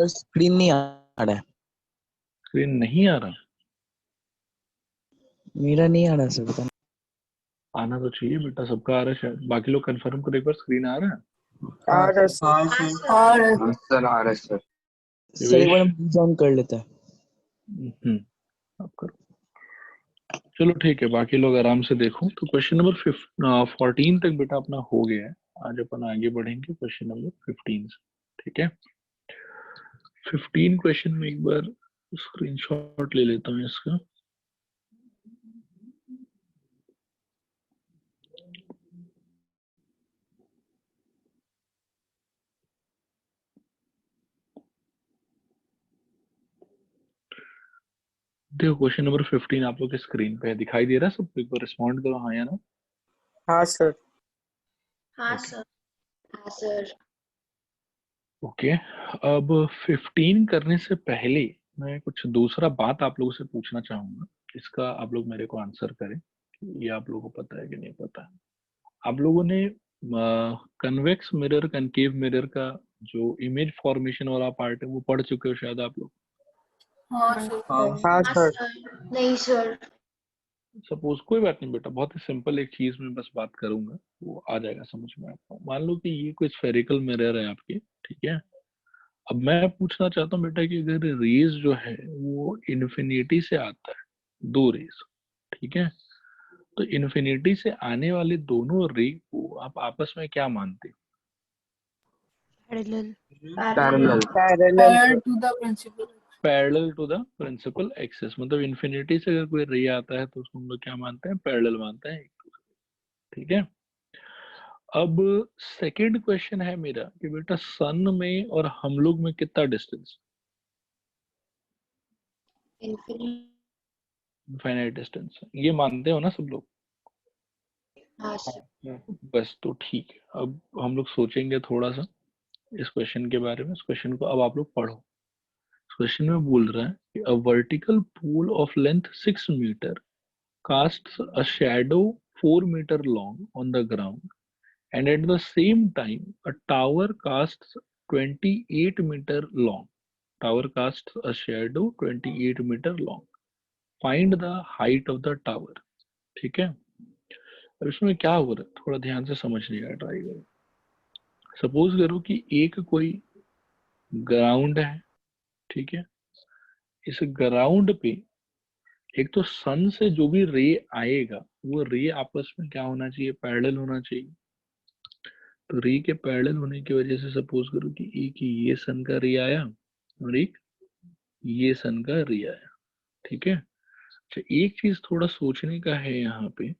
Screen नहीं आ रहा है। स्क्रीन नहीं आ रहा? मेरा नहीं आ रहा सर, पता नहीं। आना तो चाहिए बेटा, सबका आ रहा है शायद। बाकी लोग कंफर्म करो एक बार, स्क्रीन आ रहा है? हाँ सर आ रहा है सर। सर एक बार जॉइन कर लेता है। आप करो। चलो ठीक है, बाकी लोग आराम से देखो। तो क्वेश्चन नंबर 14 तक बेटा अपना हो गया है। आज अपन आगे बढ़ेंगे क्वेश्चन नंबर 15 से। ठीक है, 15 क्वेश्चन में एक बार स्क्रीनशॉट ले लेता हूँ इसका। देखो क्वेश्चन नंबर 15 आप लोग के स्क्रीन पे है, दिखाई दे रहा है सबको? एक बार रिस्पॉन्ड करो हाँ या ना। हाँ सर। हाँ सर। हाँ सर। ओके, अब 15 करने से पहले मैं कुछ दूसरा बात आप लोगों से पूछना चाहूंगा। इसका आप लोग मेरे को आंसर करें कि ये आप लोगों को पता है कि नहीं पता है। आप लोगों ने कन्वेक्स मिरर कनकेव मिरर का जो इमेज फॉर्मेशन वाला पार्ट है वो पढ़ चुके हो शायद आप लोग। हाँ हाँ सर। सर। नहीं सर। सपोज, कोई बात नहीं बेटा, बहुत ही सिंपल एक चीज में बस बात करूंगा, वो आ जाएगा समझ में आपको। मान लो कि ये कोई स्फेरिकल मिरर है आपके, ठीक है। अब मैं पूछना चाहता हूँ बेटा कि अगर रेज जो है वो इन्फिनिटी से आता है, दो रेज, ठीक है, तो इन्फिनिटी से आने वाले दोनों रे को आप आपस में क्या मानते हो? Parallel. Parallel to the principal. Parallel to the principal axis, मतलब इन्फिनिटी से अगर कोई रे आता है तो उसको हम लोग क्या मानते हैं? पैरेलल मानते हैं, ठीक है। अब सेकंड क्वेश्चन है मेरा कि बेटा सन में और हम लोग में कितना डिस्टेंस? इनफाइनाइट डिस्टेंस, ये मानते हो ना सब लोग? हाँ सर। बस तो ठीक है। अब हम लोग सोचेंगे थोड़ा सा इस क्वेश्चन के बारे में। इस क्वेश्चन को अब आप लोग पढ़ो। इस क्वेश्चन में बोल रहा है कि a vertical pole of length 6 metre casts a shadow 4 meter long on the ground, and at the same time a tower casts 28 meter long. Tower casts a shadow 28 meter long. Find the height of the tower. ठीक है, अब इसमें क्या हो रहा है थोड़ा ध्यान से समझने का ट्राई करो। सपोज करो कि एक कोई ग्राउंड है, ठीक है। इस ग्राउंड पे एक तो सन से जो भी रे आएगा वो रे आपस में क्या होना चाहिए? पैरेलल होना चाहिए। तो रे के पैरेलल होने की वजह से सपोज करो कि एक ये सन का रे आया और एक ये सन का रे आया, ठीक है। अच्छा, एक चीज थोड़ा सोचने का है यहाँ पे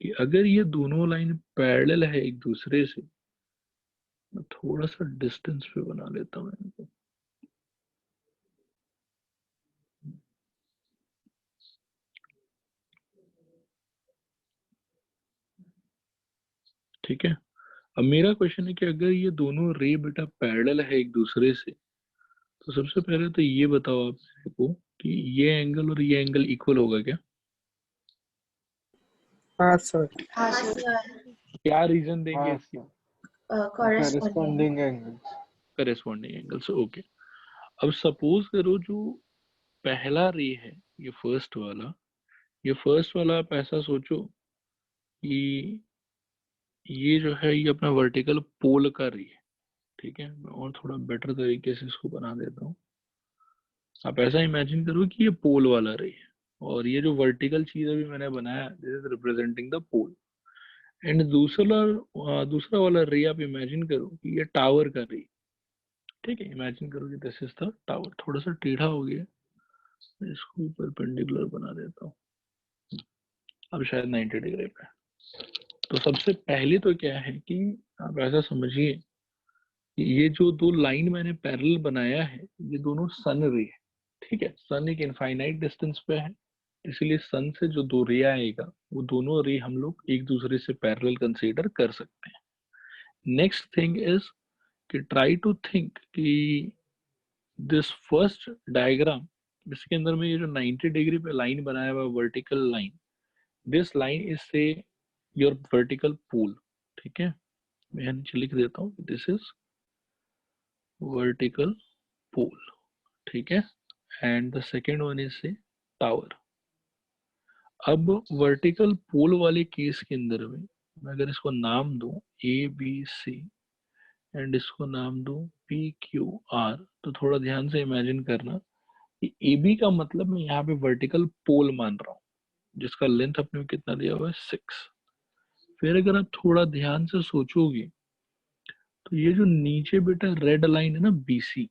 कि अगर ये दोनों लाइन पैरेलल है एक दूसरे से, मैं थोड़ा सा डिस्टेंस पे बना लेता हूँ इनको। ठीक है, अब मेरा क्वेश्चन है कि अगर ये दोनों रे बेटा पैरेलल है एक दूसरे से, तो सबसे पहले तो ये बताओ आप मेरे को कि ये एंगल और ये एंगल इक्वल होगा क्या? हाँ सर। हाँ सर। क्या रीजन देंगे इसके? Corresponding angles. Corresponding angles, okay. अब सपोज करो जो पहला रे है, ये फर्स्ट वाला आप ऐसा सोचो कि ये जो है ये अपना वर्टिकल पोल का रे है, ठीक है। मैं और थोड़ा बेटर तरीके से इसको बना देता हूँ। आप ऐसा इमेजिन करो कि ये पोल वाला रे है और ये जो वर्टिकल चीज अभी मैंने बनाया this is representing the pole. And दूसरा वाला रे आप इमेजिन करो कि ये टावर का रे, ठीक है। इमेजिन करो कि दिस इज द टावर। थोड़ा सा टेढ़ा हो गया, मैं इसको परपेंडिकुलर बना देता हूँ, अब शायद 90 डिग्री पे। तो सबसे पहले तो क्या है कि आप ऐसा समझिए कि ये जो दो लाइन मैंने पैरेलल बनाया है ये दोनों सन रे है, ठीक है। सन एक इनफाइनाइट डिस्टेंस पे है, इसलिए सन से जो दो रे आएगा वो दोनों रे हम लोग एक दूसरे से पैरेलल कंसीडर कर सकते हैं। नेक्स्ट थिंग इज कि ट्राई टू थिंक कि दिस फर्स्ट डायग्राम, इसके अंदर में ये जो 90 डिग्री पे लाइन बनाया हुआ vertical line, this line is से योर वर्टिकल पोल, ठीक है, मैं नीचे लिख देता हूँ, दिस इज वर्टिकल पोल, ठीक है, and the second one is से टावर। अब वर्टिकल पोल वाले केस के अंदर में मैं अगर इसको नाम दूं ABC एंड इसको नाम दूं PQR, तो थोड़ा ध्यान से इमेजिन करना कि AB का मतलब मैं यहाँ पे वर्टिकल पोल मान रहा हूँ, जिसका लेंथ अपने को कितना दिया हुआ है 6। फिर अगर आप थोड़ा ध्यान से सोचोगे तो ये जो नीचे बेटा रेड लाइन है ना BC,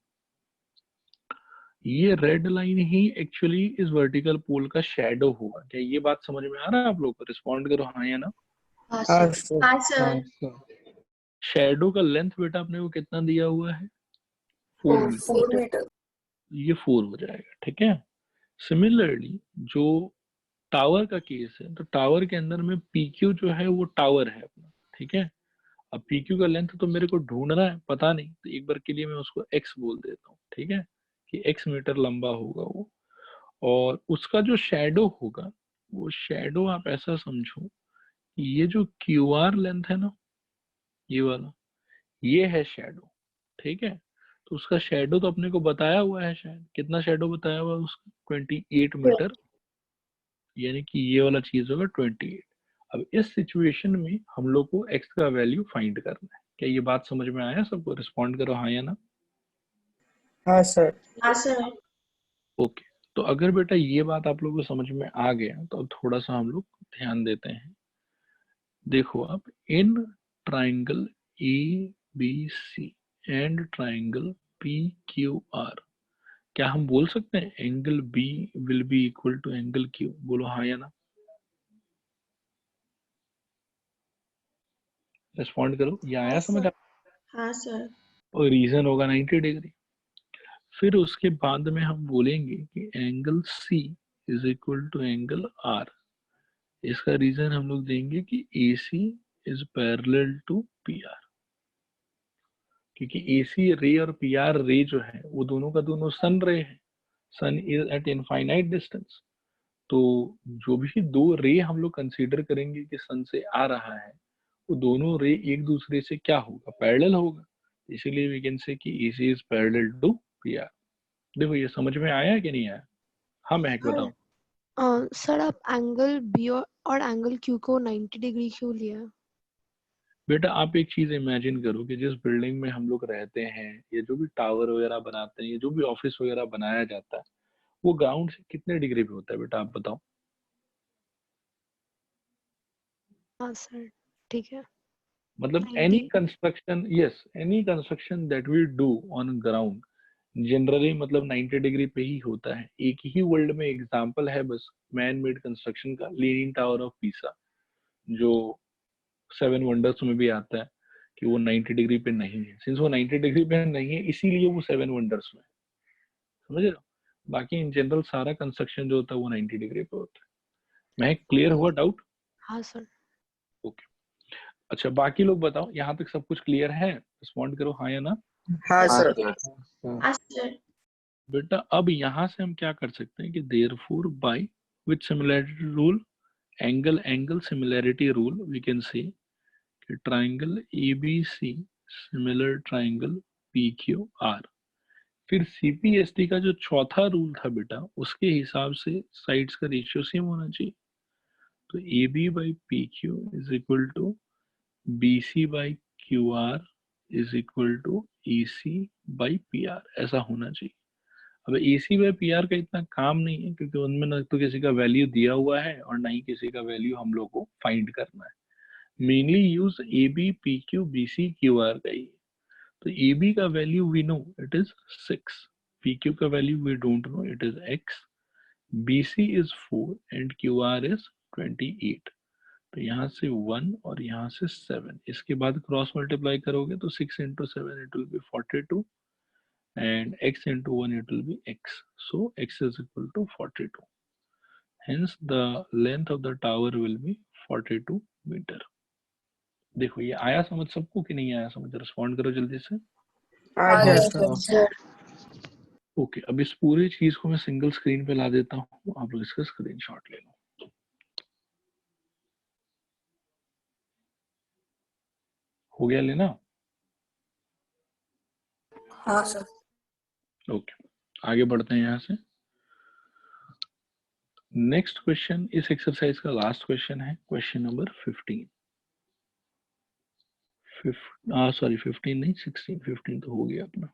ये रेड लाइन ही एक्चुअली इस वर्टिकल पोल का शेडो होगा। क्या ये बात समझ में आ रहा है आप लोग को? रिस्पॉन्ड करो हाँ या ना। हाँ हाँ सर। सर। हाँ सर। शेडो का लेंथ बेटा अपने को कितना दिया हुआ है 4 मीटर, 4 मीटर। ये 4 हो जाएगा, ठीक है। सिमिलरली जो टावर का केस है, तो टावर के अंदर में PQ जो है वो टावर है अपना, ठीक है। अब PQ का लेंथ तो मेरे को ढूंढना है, पता नहीं, तो एक बार के लिए मैं उसको x बोल देता हूँ, ठीक है, कि x मीटर लंबा होगा वो। और उसका जो शेडो होगा, वो शेडो आप ऐसा समझो कि ये जो QR लेंथ है ना, ये वाला, ये है शेडो, ठीक है। तो उसका शेडो तो अपने को बताया हुआ है, शायद कितना शेडो बताया हुआ है उसका 28 मीटर, यानी कि ये वाला चीज होगा 28। अब इस सिचुएशन में हम लोग को x का वैल्यू फाइंड करना है। क्या ये बात समझ में आया सबको? रिस्पॉन्ड करो हाँ या ना। हाँ सर। हाँ सर। ओके, तो अगर बेटा ये बात आप लोगों को समझ में आ गया तो अब थोड़ा सा हम लोग ध्यान देते हैं। देखो आप, in triangle ABC and triangle PQR, क्या हम बोल सकते हैं angle B will be equal to angle Q? बोलो हाँ या ना, रिस्पॉन्ड करो। ये आया समझ? हाँ सर। और रीजन होगा 90 डिग्री। फिर उसके बाद में हम बोलेंगे कि angle C is equal to angle R। इसका रीजन हम लोग देंगे कि AC is parallel to PR, क्योंकि AC रे और PR रे जो है वो दोनों का दोनों सन रे है। सन इज एट इनफाइनाइट डिस्टेंस, तो जो भी दो रे हम लोग कंसीडर करेंगे कि सन से आ रहा है, वो दोनों रे एक दूसरे से क्या होगा, पैरेलल होगा। इसीलिए वी कैन से कि AC is parallel to PR। देखो ये समझ में आया कि नहीं आया? हाँ महक बताओ। सर आप एंगल बी और एंगल क्यू को 90 डिग्री क्यों लिया? बेटा आप एक चीज इमेजिन करो कि जिस बिल्डिंग में हम लोग रहते हैं, ये जो भी टावर वगैरह बनाते हैं, ये जो भी ऑफिस वगैरह बनाया जाता है, वो ग्राउंड से कितने डिग्री पे होता है बेटा आप बताओ। हाँ सर, ठीक है। मतलब 90। Any construction, yes, any construction that we do on ground generally मतलब 90 डिग्री पे ही होता है। एक ही वर्ल्ड में एग्जांपल है बस मैन मेड कंस्ट्रक्शन का, लीनिंग टावर ऑफ पीसा, जो 7 वंडर्स में भी आता है कि वो 90 डिग्री पे नहीं है। सिंस वो 90 डिग्री पे नहीं है इसीलिए वो 7 वंडर्स में, समझ रहे हो। बाकी इन जनरल सारा कंस्ट्रक्शन जो होता है वो 90 डिग्री पे होता है। मैं क्लियर हुआ डाउट? हाँ सर। ओके, अच्छा बाकी लोग बताओ, यहाँ तक सब कुछ क्लियर है? रिस्पॉन्ड करो हाँ या ना। हाँ सर। हाँ सर। बेटा अब यहाँ से हम क्या कर सकते हैं कि therefore by with similarity rule, angle angle similarity rule, we can say कि triangle ABC similar triangle PQR। फिर CPST का जो चौथा रूल था बेटा, उसके हिसाब से साइड्स का रेशियो सेम होना चाहिए। तो AB by PQ is equal to BC by QR is equal to AC by PR, ऐसा होना चाहिए। अब AC बाई PR का इतना काम नहीं है, क्योंकि उनमें ना तो किसी का वैल्यू दिया हुआ है और ना ही किसी का वैल्यू हम लोग को फाइंड करना है। Mainly use AB PQ BC QR का ही। तो AB का value we know it is 6, PQ का value we don't know it is x, BC is 4 and QR is 28। तो यहाँ से 1 और यहाँ से 7, इसके बाद क्रॉस मल्टीप्लाई करोगे तो 6 into 7 it will be 42 and x into 1 it will be x. So x is equal to 42. Hence the length of the tower will be 42 meter. देखो ये आया समझ सबको कि नहीं आया समझ? रिस्पॉन्ड करो जल्दी से। हाँ सर। सर। ओके, अब इस पूरी चीज को मैं सिंगल स्क्रीन पे ला देता हूँ, आप लोग इसका स्क्रीनशॉट ले लो। हो गया लेना? हाँ सर। ओके, आगे बढ़ते हैं यहाँ से। नेक्स्ट क्वेश्चन इस एक्सरसाइज का लास्ट क्वेश्चन है, क्वेश्चन नंबर 15। सॉरी 15 नहीं 16, 15 तो हो गया अपना।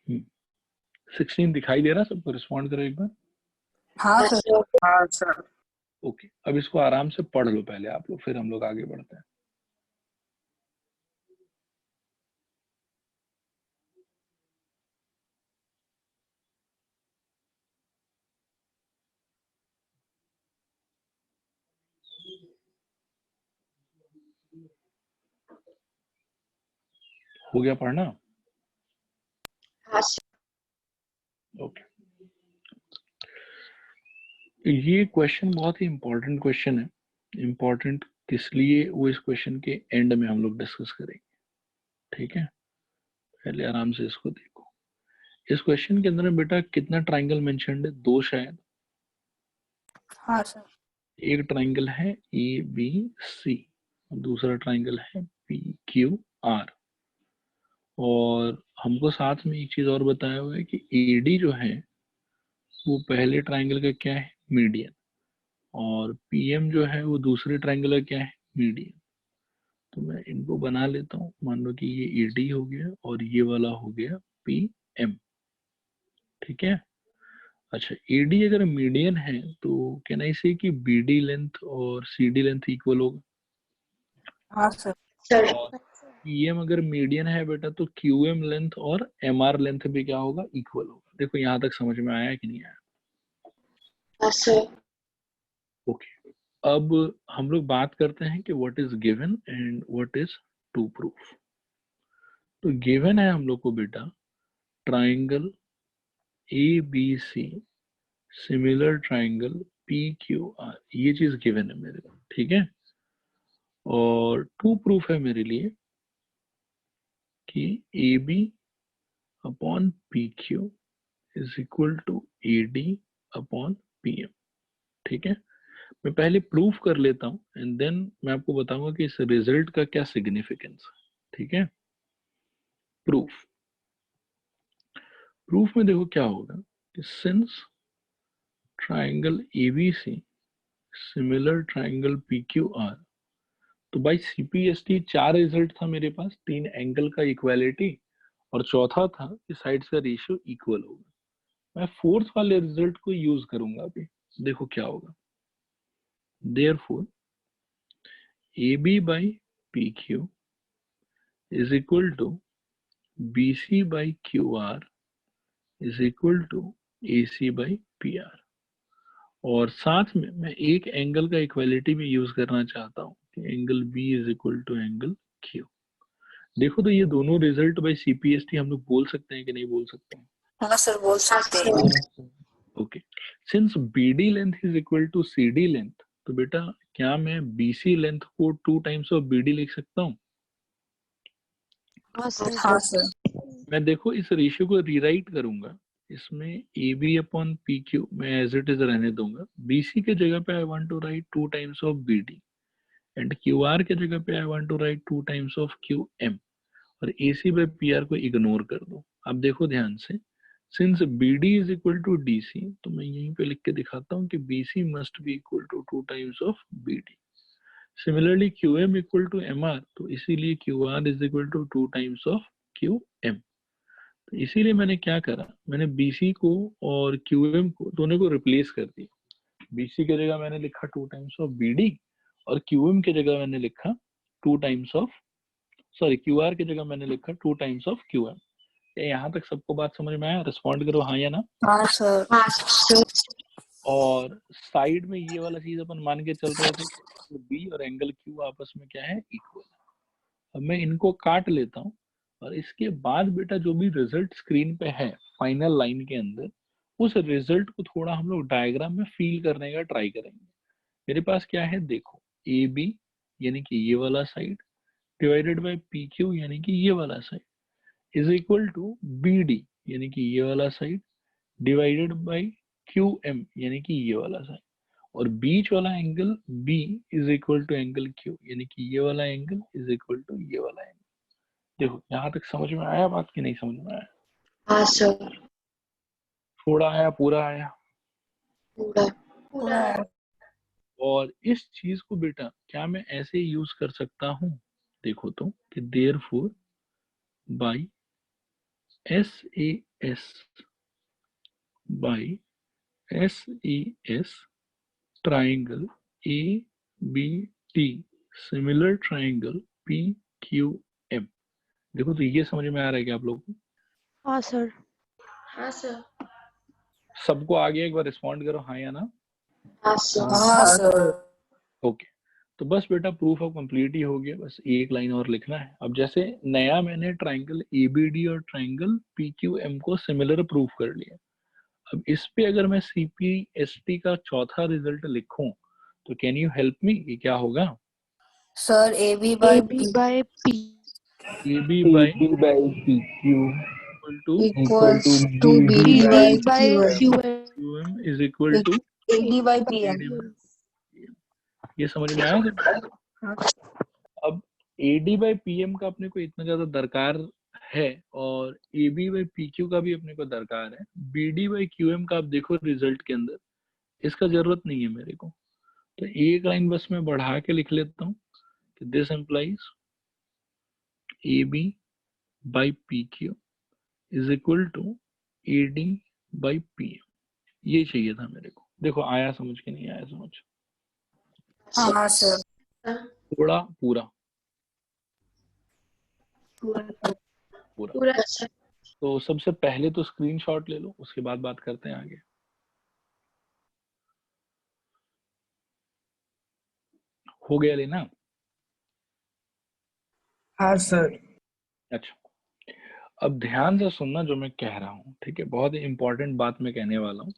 हम्म, 16 दिखाई दे रहा सबको? रिस्पॉन्ड करो एक बार। हाँ सर। हाँ सर। ओके, अब इसको आराम से पढ़ लो पहले आप लोग, फिर हम लोग आगे बढ़ते हैं। हो गया पढ़ना? हाँ सर। ओके, ये क्वेश्चन बहुत ही इंपॉर्टेंट क्वेश्चन है। इंपॉर्टेंट किस लिए, वो इस क्वेश्चन के एंड में हम लोग डिस्कस करेंगे, ठीक है? पहले आराम से इसको देखो। इस क्वेश्चन के अंदर में बेटा कितना ट्राइंगल मेंशन्ड है? 2 शायद। हाँ सर। एक ट्राइंगल है ए बी सी, दूसरा ट्राइंगल है पी क्यू आर। और हमको साथ में एक चीज और बताया हुआ है कि एडी जो है वो पहले ट्राइंगल का क्या है? मीडियन। और पीएम जो है वो दूसरे ट्राइंगल का क्या है? मीडियन। तो मैं इनको बना लेता हूँ। मान लो कि ये एडी हो गया और ये वाला हो गया पीएम, ठीक है? अच्छा, एडी अगर मीडियन है तो कैन आई से कि बीडी लेंथ और सीडी लेंथ इक्वल होगा? हाँ सर। सर। और पीएम अगर मीडियन है बेटा तो क्यूएम लेंथ और एमआर लेंथ भी क्या होगा? इक्वल होगा। देखो यहाँ तक समझ में आया कि नहीं आया? हाँ सर। ओके, अब हम लोग बात करते हैं कि what is given and what is to proof. तो गिवन है हम लोग को बेटा triangle A B C similar triangle P Q R, ये चीज गिवन है मेरे को, ठीक है? और टू प्रूफ है मेरे लिए कि A B upon P Q is equal to A D upon P M, ठीक है? मैं पहले प्रूफ कर लेता हूँ एंड देन मैं आपको बताऊंगा कि इस रिजल्ट का क्या सिग्निफिकेंस है, ठीक है? प्रूफ प्रूफ में देखो क्या होगा कि since triangle ABC similar triangle PQR, तो भाई सीपीएसटी 4 रिजल्ट था मेरे पास, 3 एंगल का इक्वालिटी और चौथा था कि साइड्स का रेशियो इक्वल होगा। मैं फोर्थ वाले रिजल्ट को यूज करूंगा अभी। देखो क्या होगा। Therefore AB by PQ is equal to BC by QR is equal to AC by PR। और साथ में मैं एक एंगल का इक्वालिटी भी यूज करना चाहता हूँ कि angle B is equal to angle Q। देखो तो ये दोनों रिजल्ट बाय सीपीएसटी हम लोग बोल सकते हैं कि नहीं बोल सकते हैं? हाँ सर, बोल हाँ सकते सर। हैं। Okay, since BD length is equal to CD length, तो बेटा क्या मैं BC लेंथ को 2 टाइम्स ऑफ BD लिख सकता हूँ? हाँ सर। हाँ सर। मैं देखो इस रेशियो को रीराइट करूंगा। इसमें A B upon P Q मैं एज इट इज रहने दूंगा। बीसी के जगह पे I want to write 2 times of B D and Q R के जगह पे I want to write 2 times of Q M. और A C by P R को इग्नोर कर दो। अब देखो ध्यान से, since B D is equal to D C, तो मैं यहीं पे लिख के दिखाता हूँ कि B C must be equal to 2 times of B D. Similarly Q M equal to M R, तो इसीलिए Q R is equal to 2 times of Q M. तो इसीलिए मैंने क्या करा, मैंने BC को और QM को दोनों को रिप्लेस कर दिया। BC के जगह मैंने लिखा 2 टाइम्स ऑफ BD और QM के जगह मैंने लिखा 2 टाइम्स ऑफ QR के जगह मैंने लिखा 2 टाइम्स ऑफ QM। यहाँ तक सबको बात समझ में आया? रिस्पॉन्ड करो हाँ या ना। हाँ सर। हाँ सर। और साइड में ये वाला चीज अपन मान के चल रहे थे कि B और एंगल Q आपस में क्या है? इक्वल। अब मैं इनको काट लेता हूँ और इसके बाद बेटा जो भी रिजल्ट स्क्रीन पे है फाइनल लाइन के अंदर, उस रिजल्ट को थोड़ा हम लोग डायग्राम में फील करने का ट्राई करेंगे। मेरे पास क्या है देखो, ए बी यानी कि ये वाला side, divided by P Q यानी कि ये वाला side is equal to B D यानी कि ये वाला side divided by Q M यानी कि ये वाला साइड, और बीच वाला angle B is equal to angle Q यानी कि ये वाला एंगल इज इक्वल टू ये वाला एंगल। देखो यहाँ तक समझ में आया बात कि नहीं समझ में आया? हाँ सर। थोड़ा आया, पूरा आया? पूरा। पूरा है। और इस चीज को बेटा क्या मैं ऐसे यूज कर सकता हूँ? देखो तो कि therefore by SAS by SES triangle ABT similar triangle PQM। देखो तो ये समझ में आ रहा है क्या आप लोगों को? हाँ सर। हाँ सर। सबको आगे एक बार रिस्पॉन्ड करो हाँ या ना। हाँ सर। हाँ सर। ओके, तो बस बेटा प्रूफ ऑफ कंप्लीट ही हो गया, बस एक लाइन और लिखना है। अब जैसे नया मैंने ट्राइंगल ABD और ट्राइंगल PQM को सिमिलर प्रूफ कर लिया, अब इस पे अगर मैं CPST का चौथा रिजल्ट लिखूं तो कैन यू हेल्प मी कि क्या होगा? Sir AB by AB P by P AB by PQ equal to equals to to BD BD BD by by QM. QM। QM is equal to AD by PM. ये समझ में आया sir? हाँ। अब AD by PM का अपने को इतना ज्यादा दरकार है और AB by PQ का भी अपने को दरकार है, BD by QM का आप देखो रिजल्ट के अंदर इसका जरूरत नहीं है मेरे को, तो एक लाइन बस मैं बढ़ा के लिख लेता हूँ कि this implies AB by PQ is equal to AD by PM। ये चाहिए था मेरे को। देखो आया समझ के नहीं आया समझ? हाँ सर। थोड़ा पूरा पूरा। पूरा। पूरा सर। तो सबसे पहले तो स्क्रीनशॉट ले लो, उसके बाद बात करते हैं आगे। हो गया लेना? हाँ सर। अच्छा, अब ध्यान से सुनना जो मैं कह रहा हूँ, ठीक है? बहुत ही इंपॉर्टेंट बात मैं कहने वाला हूँ।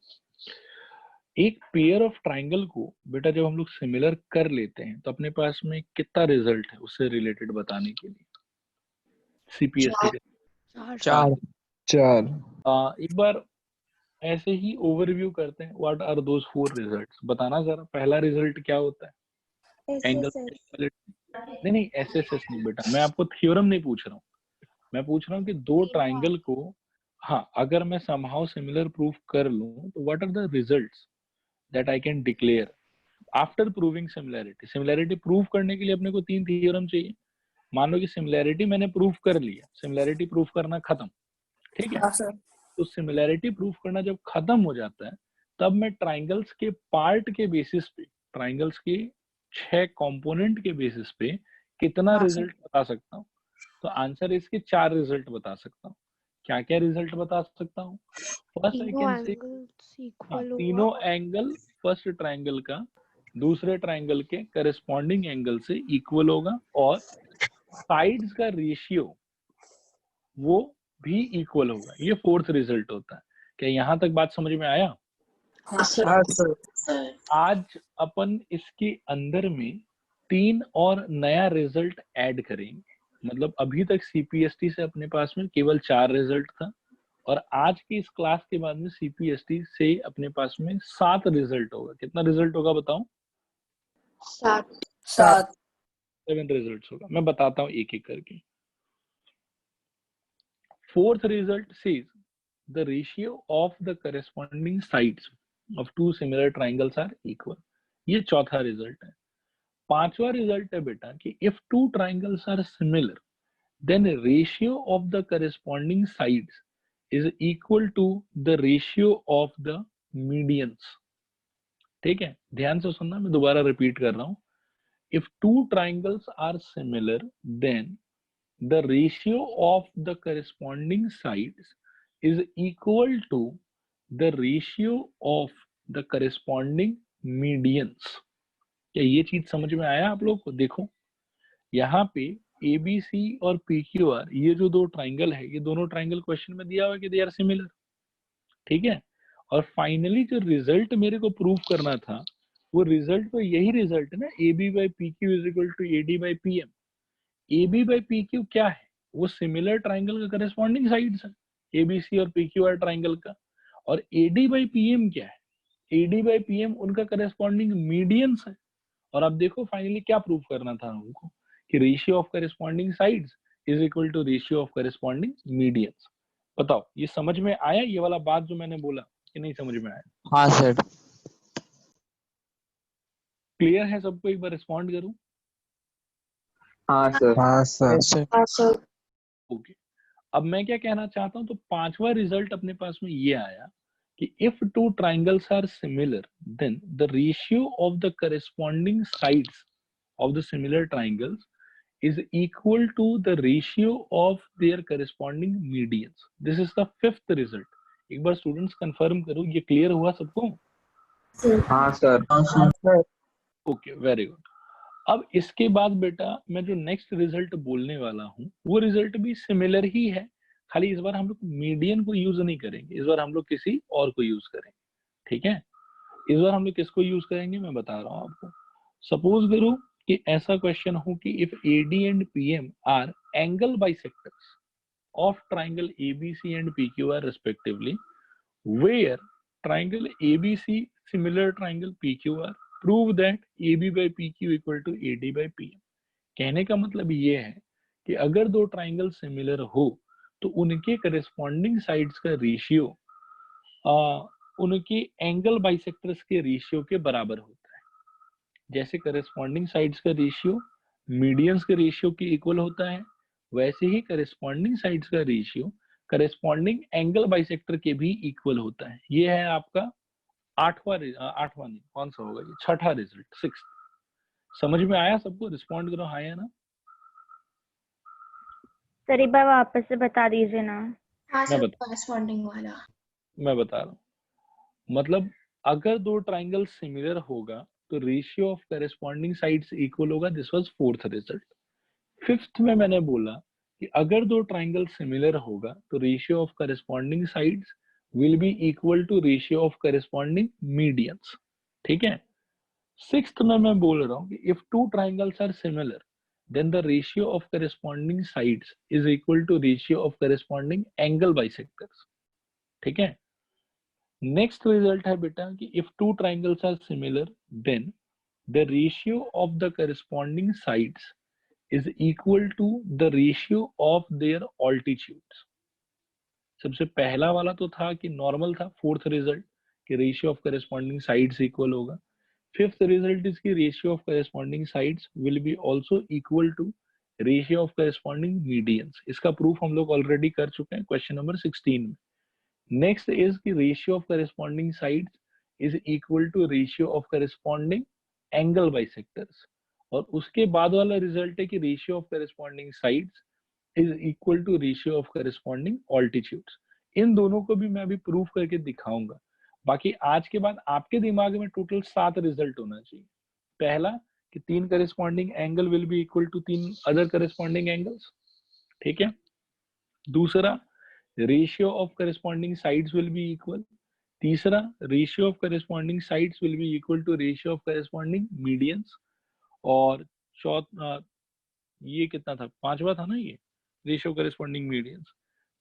एक पेयर ऑफ ट्राइंगल को बेटा जब हम लोग सिमिलर कर लेते हैं तो अपने पास में कितना रिजल्ट है उससे रिलेटेड बताने के लिए CPST के चार एक बार ऐसे ही ओवरव्यू करते हैं। What are those 4 results? बताना जरा। पहला रिजल्ट क्या होता है? एंगल नहीं SSS नहीं बेटा, मैं आपको थ्योरम नहीं पूछ रहा हूँ, मैं पूछ रहा हूँ कि दो ट्राइंगल को हाँ अगर मैं समहाउ सिमिलर प्रूफ कर लूं तो what are the results that I can declare after proving similarity. Similarity prove करने के लिए अपने को 3 थ्योरम चाहिए। मान लो कि सिमिलैरिटी मैंने प्रूफ कर लिया, सिमिलैरिटी प्रूफ करना खत्म, ठीक है? हाँ सर। तो सिमिलैरिटी प्रूफ करना जब खत्म हो जाता है तब मैं ट्राइंगल्स के पार्ट के बेसिस पे, ट्राइंगल्स के 6 कंपोनेंट के बेसिस पे कितना हाँ, रिजल्ट बता सकता हूँ? तो आंसर इसके 4 रिजल्ट बता सकता हूँ। क्या क्या रिजल्ट बता सकता हूँ? फर्स्ट आई तीनों कैन से एंगल्स इक्वल तीनों होगा। एंगल फर्स्ट ट्राइंगल का दूसरे ट्राइंगल के करस्पॉन्डिंग एंगल से इक्वल होगा और साइड्स का रेशियो वो भी इक्वल होगा। ये फोर्थ रिजल्ट होता है। क्या यहाँ तक बात समझ में आया? हाँ सर। आज अपन इसके अंदर में 3 और नया रिजल्ट ऐड करेंगे। मतलब अभी तक CPST से अपने पास में केवल 4 रिजल्ट था और आज की इस क्लास के बाद में CPST से अपने पास में 7 रिजल्ट होगा। कितना रिजल्ट होगा बताओ? 7 7 रिजल्ट होगा। मैं बताता हूँ एक एक करके। Fourth result says the ratio of the corresponding sides of two similar triangles are equal। ये चौथा रिजल्ट है। पांचवा रिजल्ट है बेटा कि if two triangles are similar then ratio of the corresponding sides is equal to the ratio of the medians। ठीक है, ध्यान से सुनना, मैं दोबारा रिपीट कर रहा हूँ। If two triangles are similar then the ratio of the corresponding sides is equal to the ratio of the corresponding medians। क्या ये चीज समझ में आया आप लोग को? देखो यहाँ पे ABC और PQR ये जो दो ट्राइंगल है, ये दोनों ट्राइंगल क्वेश्चन में दिया हुआ है कि दे आर सिमिलर, ठीक है? और फाइनली जो रिजल्ट मेरे को प्रूव करना था वो रिजल्ट तो यही रिजल्ट है ना, AB by PQ is equal to AD by PM। A B by P Q क्या है, वो सिमिलर ट्राइंगल का करेस्पॉन्डिंग साइड्स है, ए बी सी और पी क्यू आर ट्राइंगल का। और A D by P M क्या है, A D by P M उनका करेस्पॉन्डिंग मीडियंस है। और अब देखो फाइनली क्या प्रूव करना था हमको, कि ratio of corresponding sides is equal to ratio of corresponding medians. बताओ ये समझ में आया ये वाला बात जो मैंने बोला कि नहीं समझ में आया? हाँ सर। क्लियर है सबको? एक बार रिस्पॉन्ड करूं। हाँ सर। हाँ सर। हाँ सर। ओके, अब मैं क्या कहना चाहता हूं, तो पांचवा रिजल्ट अपने पास में ये आया कि if two triangles are similar then the ratio of the corresponding sides of the similar triangles is equal to the ratio of their corresponding medians. This is the fifth result. एक बार students confirm करो, ये clear हुआ सबको? हाँ sir. Okay, very good. अब इसके बाद बेटा मैं जो नेक्स्ट रिजल्ट बोलने वाला हूँ वो रिजल्ट भी सिमिलर ही है, खाली इस बार हम लोग मीडियन को यूज नहीं करेंगे, इस बार हम लोग किसी और को यूज करेंगे। ठीक है, इस बार हम लोग किसको यूज करेंगे मैं बता रहा हूँ आपको। सपोज करो कि ऐसा क्वेश्चन हो कि if AD and PM are angle bisectors of triangle ABC and PQR respectively, where triangle ABC similar triangle PQR, prove that AB by PQ equal to AD by PM। कहने का मतलब ये है कि अगर दो ट्राइंगल सिमिलर हो तो उनके करेस्पॉन्डिंग साइड्स का रेशियो उनके एंगल बाइसेक्टर्स के रेशियो के बराबर होता है। जैसे करेस्पॉन्डिंग साइड्स का रेशियो मीडियंस के रेशियो के इक्वल होता है, वैसे ही करेस्पॉन्डिंग साइड्स का रेशियो करेस्पॉन्डिंग एंगल बाइसेक्टर के भी इक्वल होता है। ये है आपका आठवां नहीं, कौन सा होगा ये, छठा रिजल्ट, सिक्स। समझ में आया सबको? रिस्पॉन्ड करो हाँ या ना। सर एक बार वापस से बता दीजिए ना। हाँ सर, कॉरेस्पॉन्डिंग वाला। मैं बता रहा हूँ, मतलब अगर दो ट्राइंगल सिमिलर होगा तो ratio of corresponding sides equal होगा। This was fourth result. Fifth में मैंने बोला कि अगर दो ट्राइंगल सिमिलर होगा तो ratio of corresponding sides will be equal to ratio of corresponding medians. ठीक है। सिक्स्थ में मैं बोल रहा हूँ कि if two triangles are similar then the ratio of corresponding sides is equal to ratio of corresponding angle bisectors। ठीक है। नेक्स्ट रिजल्ट है बेटा कि if two triangles are similar then the ratio of the corresponding sides is equal to the ratio of their altitudes। सबसे पहला वाला तो था कि नॉर्मल था, फोर्थ रिजल्ट कि ratio of corresponding sides equal होगा। फिफ्थ रिजल्ट इज की ratio of corresponding sides will be also equal to ratio of corresponding medians. इसका प्रूफ हम लोग ऑलरेडी कर चुके हैं क्वेश्चन नंबर 16 में। नेक्स्ट इज की ratio of corresponding sides is equal to ratio of corresponding angle bisectors. और उसके बाद वाला रिजल्ट है कि ratio of corresponding sides is equal to ratio of corresponding altitudes. इन दोनों को भी मैं अभी प्रूफ करके दिखाऊंगा। बाकी आज के बाद आपके दिमाग में टोटल 7 रिजल्ट होना चाहिए। पहला कि 3 corresponding angle will be equal to 3 other corresponding angles. ठीक है। दूसरा ratio of corresponding sides will be equal. तीसरा ratio of corresponding sides will be equal to ratio of corresponding medians. और चौथा ये कितना था, पांचवा था ना ये, रेशियो करेस्पॉन्डिंग मीडियंस।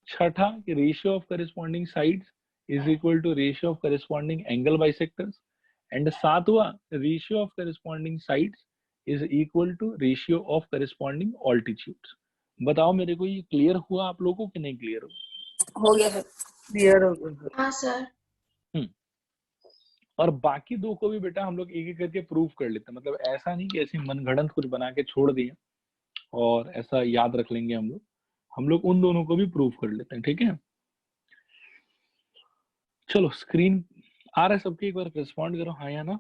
छठा कि ratio of corresponding sides is equal to ratio of corresponding angle bisectors. And सातवां ratio of corresponding sides is equal to ratio of corresponding altitudes. बताओ मेरे को ये क्लियर हुआ आप लोगों को कि नहीं क्लियर हुआ? हो गया सर। क्लियर हो गया। हाँ सर। और बाकी दो को भी बेटा हम लोग एक एक करके प्रूफ कर लेते हैं। मतलब ऐसा नहीं कि ऐसी मनगढ़ंत कुछ बना के छोड़ दिए और ऐसा याद रख लेंगे हम लोग उन दोनों को भी प्रूफ कर लेते हैं। ठीक है। चलो स्क्रीन आ रहा है सबके, एक बार रिस्पॉन्ड करो हाँ या ना।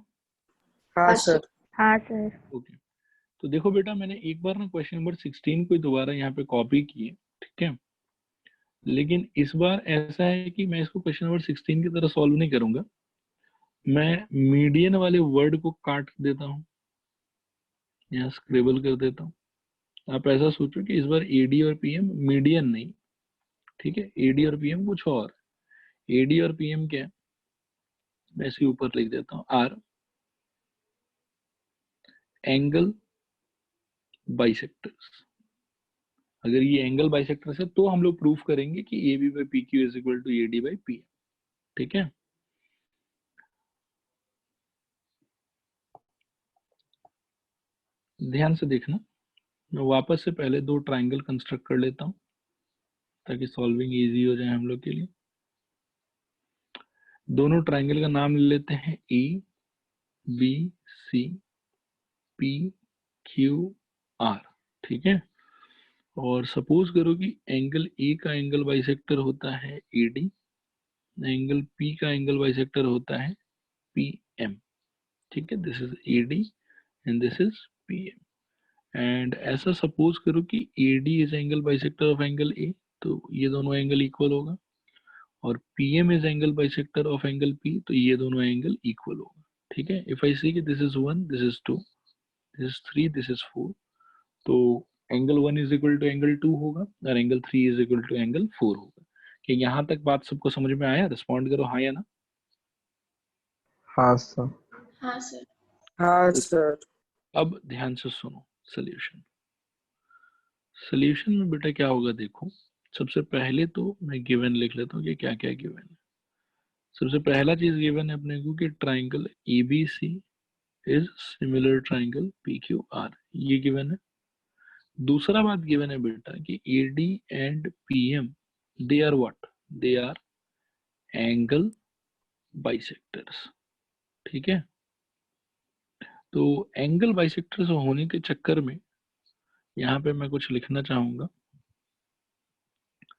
हाँ सर। हाँ सर। ओके, तो देखो बेटा मैंने एक बार ना क्वेश्चन नंबर 16 को दोबारा यहाँ पे कॉपी किए। ठीक है। लेकिन इस बार ऐसा है कि मैं इसको क्वेश्चन नंबर 16 की तरह सॉल्व नहीं करूंगा। मैं मीडियन वाले वर्ड को काट देता हूँ, यहाँ स्क्रिबल कर देता हूँ। आप ऐसा सोचो कि इस बार AD और PM मीडियन नहीं। ठीक है। AD और PM कुछ और। AD और PM क्या है, मैं इसके ऊपर लिख देता हूँ R एंगल बाइसेक्टर्स। अगर ये एंगल बाइसेक्टर्स है तो हम लोग प्रूफ करेंगे कि A B by P Q is equal to A D by P. ठीक है, ध्यान से देखना। मैं वापस से पहले दो ट्राइंगल कंस्ट्रक्ट कर लेता हूं ताकि सॉल्विंग इजी हो जाए हम लोग के लिए। दोनों ट्राइंगल का नाम ले लेते हैं A B C P Q R. ठीक है, और सपोज करो कि एंगल ए का एंगल बाइसेक्टर होता है ए डी, एंगल पी का एंगल बाइसेक्टर होता है पी एम। ठीक है, this is A D and this is P M. And ऐसा सपोज करो कि A D is angle bisector of angle A, तो ये दोनों एंगल इक्वल होगा, और P M is angle bisector of angle P, तो ये दोनों एंगल इक्वल होगा। ठीक है, इफ आई सी कि this is 1, this is 2, this is 3, this is 4, तो angle 1 is equal to angle 2 होगा और angle 3 is equal to angle 4 होगा। कि यहाँ तक बात सबको समझ में आया? रिस्पॉन्ड करो हाँ या ना। हाँ सर। हाँ सर। हाँ सर। अब ध्यान से सुनो सोल्यूशन। सोल्यूशन में बेटा क्या होगा देखो, सबसे पहले तो मैं गिवन लिख लेता हूँ कि क्या क्या गिवन है। सबसे पहला चीज गिवन है अपने को कि triangle ABC is similar triangle PQR, ये गिवन है। दूसरा बात गिवन है बेटा कि AD and PM they are what, they are angle bisectors. ठीक है, तो एंगल बाइसेक्टर्स होने के चक्कर में यहाँ पे मैं कुछ लिखना चाहूंगा,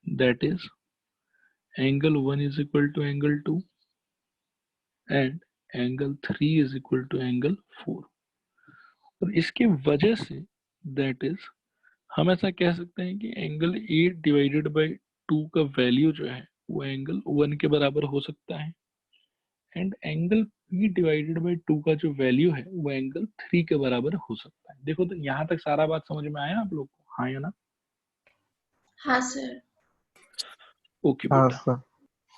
that is angle 1 is equal to angle 2 and angle 3 is equal to angle 4। और इसके वजह से दैट इज हम ऐसा कह सकते हैं कि एंगल ए डिवाइडेड बाई 2 का वैल्यू जो है वो एंगल 1 के बराबर हो सकता है, and angle P divided by 2 का जो वैल्यू है वो एंगल 3 के बराबर हो सकता है। देखो तो यहाँ तक सारा बात समझ में आया आप लोग को, हाँ या ना? हाँ सर। ओके हाँ बेटा, सर।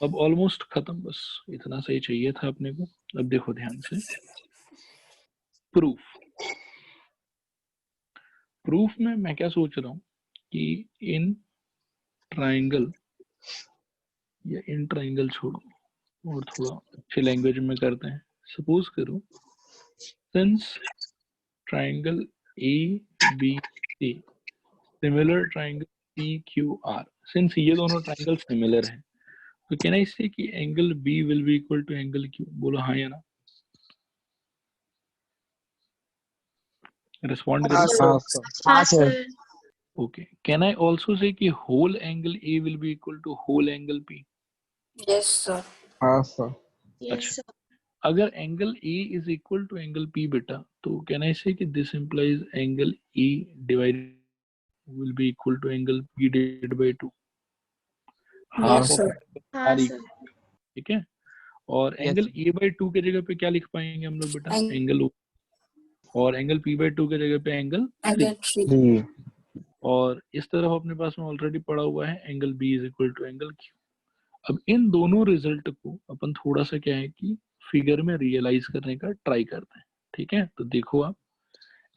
अब ऑलमोस्ट खत्म, बस इतना सही चाहिए था अपने को। अब देखो ध्यान से, प्रूफ। प्रूफ में मैं क्या सोच रहा हूँ कि इन ट्राइंगल, या इन ट्राइंगल छोड़ो और थोड़ा अच्छे लैंग्वेज में करते हैं। सपोज करो since triangle ABC similar triangle PQR, since ये दोनों ट्राइंगल सिमिलर हैं, तो कैन आई से कि angle B will be equal to angle Q? बोलो हाँ या ना, रिस्पॉन्ड हाँ करो। सर। हाँ सर। हाँ sir. Okay, can I also say कि whole angle A will be equal to whole angle P? Yes sir. हाँ सर। Yes sir. अगर angle A is equal to angle P बेटा, तो can I say कि this implies angle A divided will be equal to angle P divided by 2, half Yes, of sir. हाँ R sir. equal। ठीक है, और Yes, angle sir. A by 2 के जगह पे क्या लिख पाएंगे हम लोग बेटा? Ang- एंगल O, और एंगल P by 2 के जगह पे एंगल 3, Angle 3. 3। और इस तरफ अपने पास में ऑलरेडी पड़ा हुआ है angle B is equal to angle Q। अब इन दोनों रिजल्ट को अपन थोड़ा सा क्या है कि फिगर में रियलाइज करने का ट्राई करते हैं। ठीक है, तो देखो आप,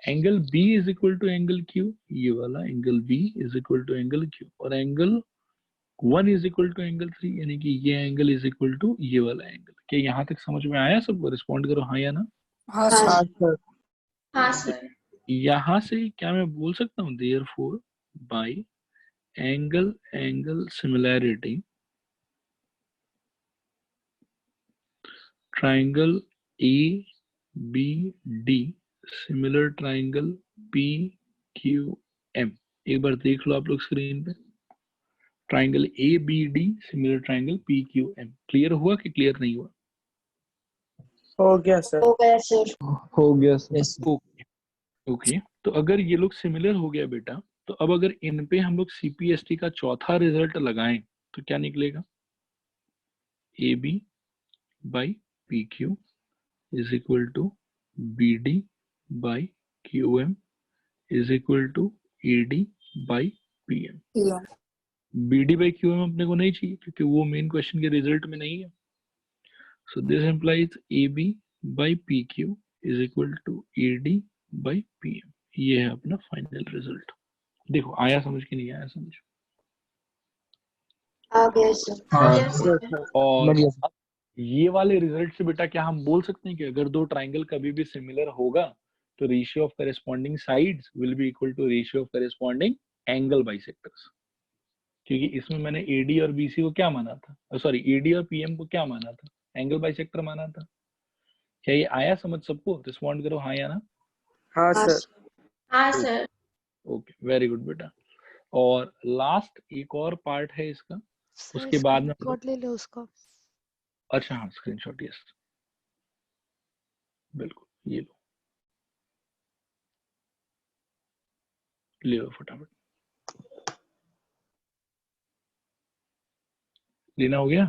angle B is equal to angle Q, ये वाला angle B is equal to angle Q, और angle 1 is equal to angle 3, यानी कि ये एंगल इज इक्वल टू ये वाला एंगल। क्या यहाँ तक समझ में आया सबको? रिस्पॉन्ड करो हाँ या ना। हाँ हाँ सर। सर। हाँ सर। यहाँ से क्या मैं बोल सकता हूँ, therefore by angle similarity triangle ABD similar triangle PQM। एक बार देख लो आप लोग स्क्रीन पे, triangle ABD similar triangle PQM। Clear हुआ कि क्लियर नहीं हुआ? हो गया सर। हो गया सर। हो गया सर। Yes, sir. ओके, तो अगर ये लोग सिमिलर हो गया बेटा, तो अब अगर इन पे हम लोग CPST का चौथा रिजल्ट लगाएं तो क्या निकलेगा? AB by PQ is equal to BD by QM is equal to AD by PM। Yeah. BD by QM अपने को नहीं चाहिए क्योंकि वो मेन क्वेश्चन के रिजल्ट में नहीं है। So this implies AB by PQ is equal to AD by PM। ये है अपना फाइनल रिजल्ट। देखो आया समझ के नहीं आया समझ। आ गया सर। हाँ यस सर। सर। और समझ गया सर। अब ये वाले रिजल्ट से बेटा क्या हम बोल सकते हैं कि अगर दो ट्राइंगल कभी भी सिमिलर होगा तो ratio of corresponding sides will be equal to ratio of corresponding angle bisectors, क्योंकि इसमें मैंने एडी और बीसी को क्या माना था, सॉरी एडी और पीएम को क्या माना था, एंगल बाइसेक्टर माना था। क्या ये आया समझ सबको? रिस्पॉन्ड करो हाँ या ना। हाँ हाँ सर। सर। हाँ सर। ओके वेरी गुड बेटा। और लास्ट एक और पार्ट है इसका, सर उसके बाद में स्क्रीनशॉट ले लो उसका। अच्छा हाँ स्क्रीनशॉट, यस बिल्कुल ये लो, ले लो फटाफट। लेना हो गया?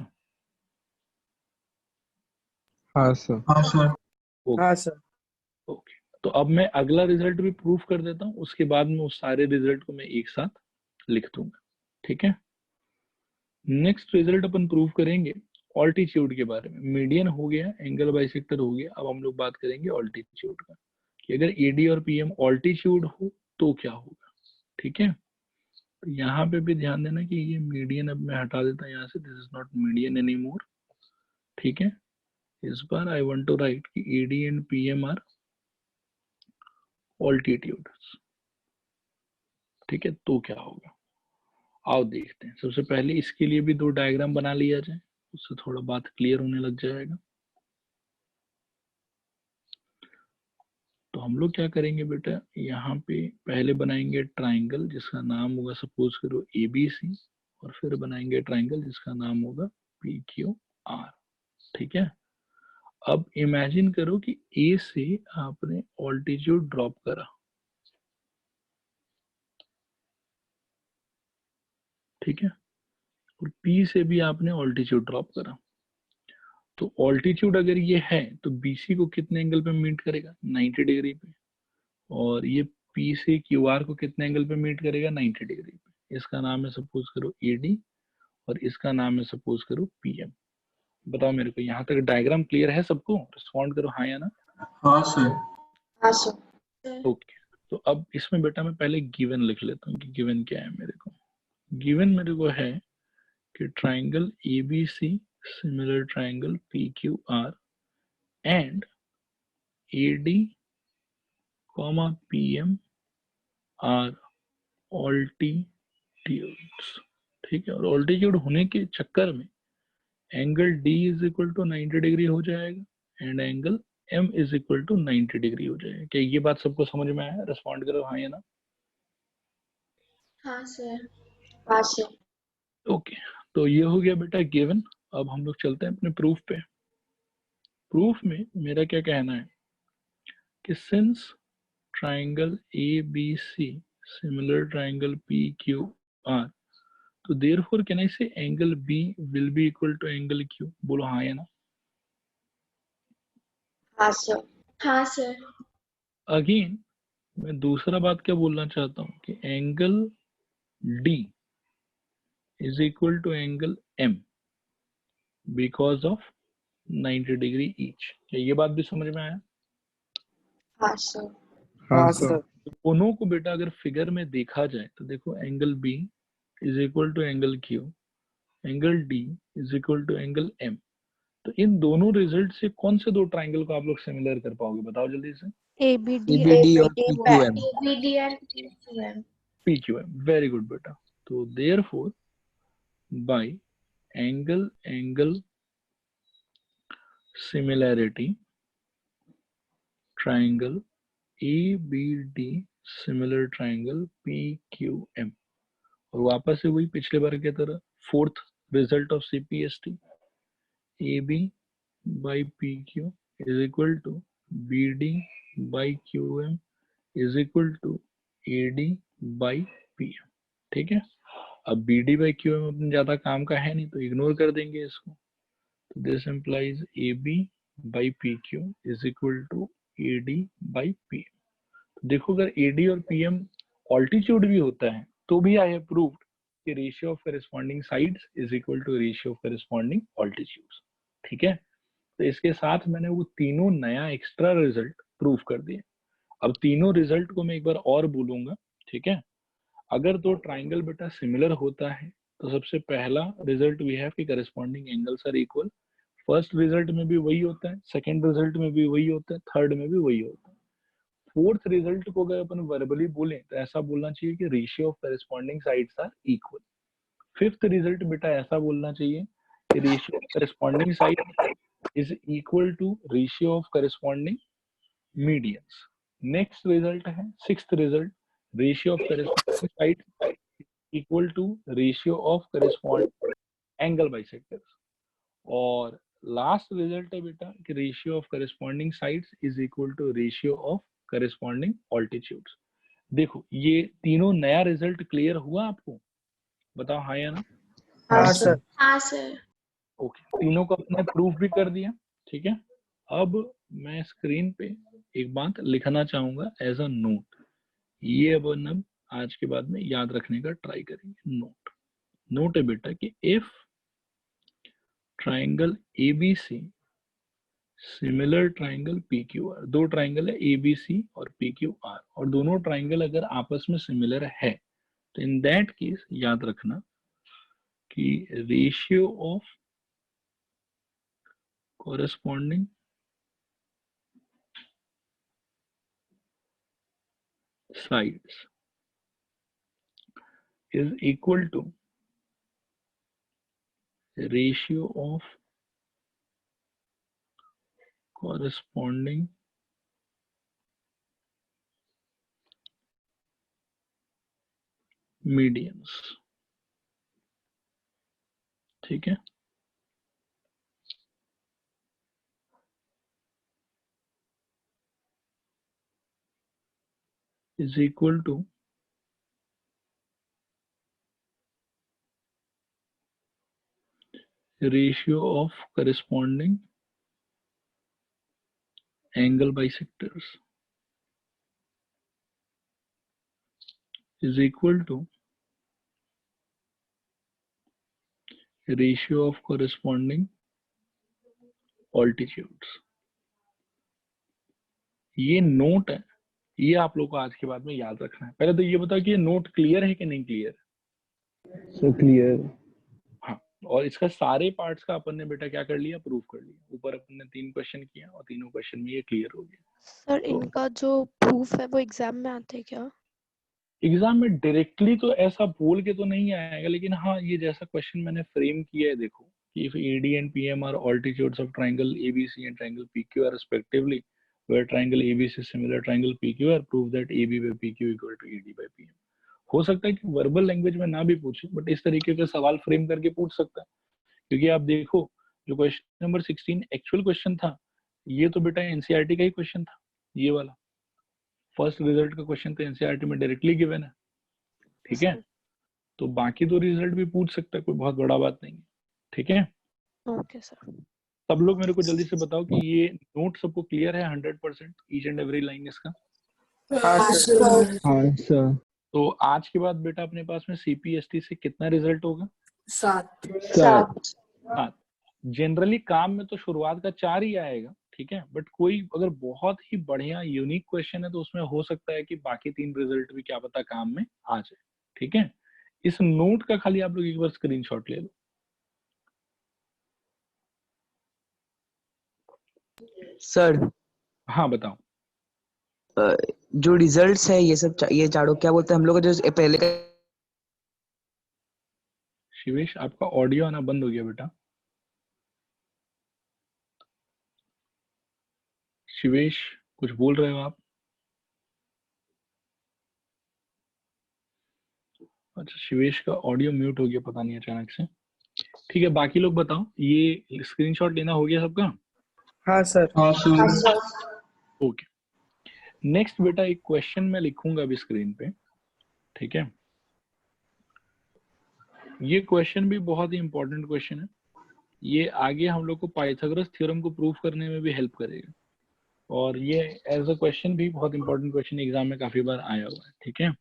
हाँ सर। ओके हाँ सर। ओके। तो अब मैं अगला रिजल्ट भी प्रूफ कर देता हूँ, उसके बाद में उस सारे रिजल्ट को मैं एक साथ लिख दूंगा, ठीक है। नेक्स्ट रिजल्ट अपन प्रूव करेंगे ऑल्टीट्यूड के बारे में। मीडियन हो गया, एंगल बाइसेक्टर हो गया, अब हम लोग बात करेंगे ऑल्टीट्यूड का, कि अगर एडी और पीएम ऑल्टीट्यूड हो तो क्या होगा, ठीक है। तो यहाँ पे भी ध्यान देना कि ये मीडियन अब मैं हटा देता हूँ यहाँ से, this is not median any more, ठीक है। इस बार आई वांट टू राइट कि AD and PM are altitudes, ठीक है। तो क्या होगा आओ देखते हैं। सबसे पहले इसके लिए भी दो डायग्राम बना लिया जाए, उससे थोड़ा बात क्लियर होने लग जाएगा। तो हम लोग क्या करेंगे बेटा, यहाँ पे पहले बनाएंगे ट्राइंगल जिसका नाम होगा सपोज करो ABC, और फिर बनाएंगे ट्राइंगल जिसका नाम होगा PQR, ठीक है। अब इमेजिन करो कि A से आपने ऑल्टीट्यूड ड्रॉप करा, ठीक है, और P से भी आपने ऑल्टीट्यूड ड्रॉप करा। तो ऑल्टीट्यूड अगर ये है तो BC को कितने एंगल पे मीट करेगा, 90 डिग्री पे, और ये P से QR को कितने एंगल पे मीट करेगा, 90 डिग्री पे। इसका नाम है सपोज करो AD और इसका नाम है सपोज करो PM। बताओ मेरे को यहाँ तक डायग्राम क्लियर है सबको? रिस्पॉन्ड करो हाँ या ना। हाँ सर। ओके तो अब इसमें बेटा मैं पहले गिवन लिख लेता हूँ कि गिवन क्या है मेरे को। गिवन मेरे को है कि triangle ABC similar triangle PQR and AD PM are altitudes, ठीक है। और ऑल्टीट्यूड होने के चक्कर में angle D is equal to 90 degree हो जाएगा and angle M is equal to 90 degree हो जाएगा। क्या ये बात सबको समझ में आया? रिस्पॉन्ड करो हाँ या ना। हाँ सर। हाँ सर। ओके तो ये हो गया बेटा गिवन। अब हम लोग चलते हैं अपने प्रूफ पे। प्रूफ में मेरा क्या कहना है कि since triangle ABC similar triangle PQR, तो therefore can I say angle B will be equal to angle Q। बोलो हाँ या ना। हाँ सर। हाँ सर। अगेन मैं दूसरा बात क्या बोलना चाहता हूँ कि angle D is equal to angle M because of 90 degree each। क्या ये बात भी समझ में आया? हाँ सर। हाँ हाँ सर। सर। दोनों को बेटा अगर फिगर में देखा जाए तो देखो angle B is equal to angle Q, angle D is equal to angle M। तो इन दोनों रिजल्ट से कौन से दो ट्राइंगल को आप लोग सिमिलर कर पाओगे, बताओ जल्दी से। ABD ABD और ABD PQM। ABD and PQM। PQM, very good बेटा। तो therefore by angle similarity triangle ABD similar triangle PQM, और वापस से वही पिछले बार की तरह fourth result of CPST, AB by PQ is equal to BD by QM is equal to AD by PM, ठीक है। अब BD by QM अपने ज्यादा काम का है नहीं तो इग्नोर कर देंगे इसको। तो this implies AB by PQ is equal to AD by PM। तो देखो अगर AD और PM ऑल्टीट्यूड भी होता है तो भी आई हैव प्रूव्ड कि ratio of corresponding sides is equal to ratio of corresponding altitudes, ठीक है। तो इसके साथ मैंने वो तीनों नया एक्स्ट्रा रिजल्ट प्रूव कर दिए। अब तीनों रिजल्ट को मैं एक बार और बोलूंगा, ठीक है। अगर दो ट्राइंगल बेटा सिमिलर होता है तो सबसे पहला रिजल्ट वी हैव कि corresponding angles are equal. First result में भी वही होता है, सेकंड रिजल्ट में भी वही होता है, थर्ड में भी वही होता है। फोर्थ रिजल्ट को अगर अपन वर्बली बोलें तो ऐसा बोलना चाहिए कि ratio of corresponding sides are equal. Fifth result बेटा ऐसा बोलना चाहिए कि ratio of corresponding side is equal to ratio of corresponding medians. Next result है sixth result, ratio of corresponding side equal to ratio of corresponding angle bisectors. और last result है बेटा कि ratio of corresponding sides is equal to ratio of corresponding altitudes. देखो ये तीनों नया result clear हुआ आपको? बताओ हाँ या ना? हाँ सर। हाँ सर। ओके, तीनों को अपने प्रूफ भी कर दिया। ठीक है, अब मैं स्क्रीन पे एक बात लिखना चाहूंगा एज अ नोट। ये अब आज के बाद में याद रखने का ट्राई करेंगे। नोट है बेटा कि if triangle ABC similar triangle PQR, दो ट्राइंगल है ABC और PQR और दोनों ट्राइंगल अगर आपस में सिमिलर है तो इन दैट केस याद रखना कि ratio of corresponding sides is equal to ratio of corresponding medians। ठीक है, is equal to ratio of corresponding angle bisectors is equal to ratio of corresponding altitudes। ये नोट है, ये आप लोग को आज के बाद में याद रखना है। पहले तो ये बताओ कि ये नोट क्लियर है कि नहीं क्लियर? So clear. हाँ, और इसका सारे पार्ट्स का अपन ने बेटा क्या कर लिया? प्रूफ कर लिया। ऊपर अपन ने 3 क्वेश्चन किया और तीनों क्वेश्चन में ये क्लियर हो गया। सर तो इनका जो प्रूफ है वो एग्जाम में आते हैं क्या? एग्जाम में डायरेक्टली तो ऐसा बोल के तो नहीं आएगा, लेकिन हाँ ये जैसा क्वेश्चन मैंने फ्रेम किया है देखो कि if AD and PM are altitudes of triangle ABC and triangle PQR respectively, where triangle ABC is similar triangle PQR, prove that AB by PQ equal to AD by PM। हो सकता है कि verbal language में ना भी पूछे, but इस तरीके का सवाल फ्रेम करके पूछ सकता है। क्योंकि आप देखो जो क्वेश्चन नंबर 16 एक्चुअल क्वेश्चन था, ये तो बेटा एनसीईआरटी का ही क्वेश्चन था। ये वाला फर्स्ट रिजल्ट का क्वेश्चन तो एनसीईआरटी में डायरेक्टली गिवन है। ठीक है, तो बाकी तो रिजल्ट भी पूछ सकता है, कोई बहुत बड़ा बात नहीं है। ठीक है, ओके सर। सब लोग मेरे को जल्दी से बताओ कि ये नोट सबको क्लियर है 100% ईच एंड एवरी लाइन इसका? हाँ सर। हाँ सर। तो आज के बाद बेटा अपने पास में CPST से कितना रिजल्ट होगा? 7। हाँ, जनरली काम में तो शुरुआत का 4 ही आएगा। ठीक है, बट कोई अगर बहुत ही बढ़िया यूनिक क्वेश्चन है तो उसमें हो सकता है कि बाकी 3 रिजल्ट भी क्या पता काम में आ जाए। ठीक है, इस नोट का खाली आप लोग एक बार स्क्रीनशॉट ले लो। सर हाँ बताओ। जो रिजल्ट्स है ये सब ये चारों क्या बोलते हैं हम लोग का जो पहले का? शिवेश आपका ऑडियो आना बंद हो गया बेटा। शिवेश कुछ बोल रहे हो आप? अच्छा, शिवेश का ऑडियो म्यूट हो गया पता नहीं अचानक से। ठीक है, बाकी लोग बताओ, ये स्क्रीनशॉट लेना हो गया सबका? हाँ सर। हाँ सर। ओके, नेक्स्ट बेटा एक क्वेश्चन मैं लिखूंगा अभी स्क्रीन पे। ठीक है, ये क्वेश्चन भी बहुत ही इंपॉर्टेंट क्वेश्चन है। ये आगे हम लोग को पाइथागोरस थ्योरम को प्रूव करने में भी हेल्प करेगा, और ये एज अ क्वेश्चन भी बहुत इंपॉर्टेंट क्वेश्चन एग्जाम में काफी बार आया हुआ है। ठीक है,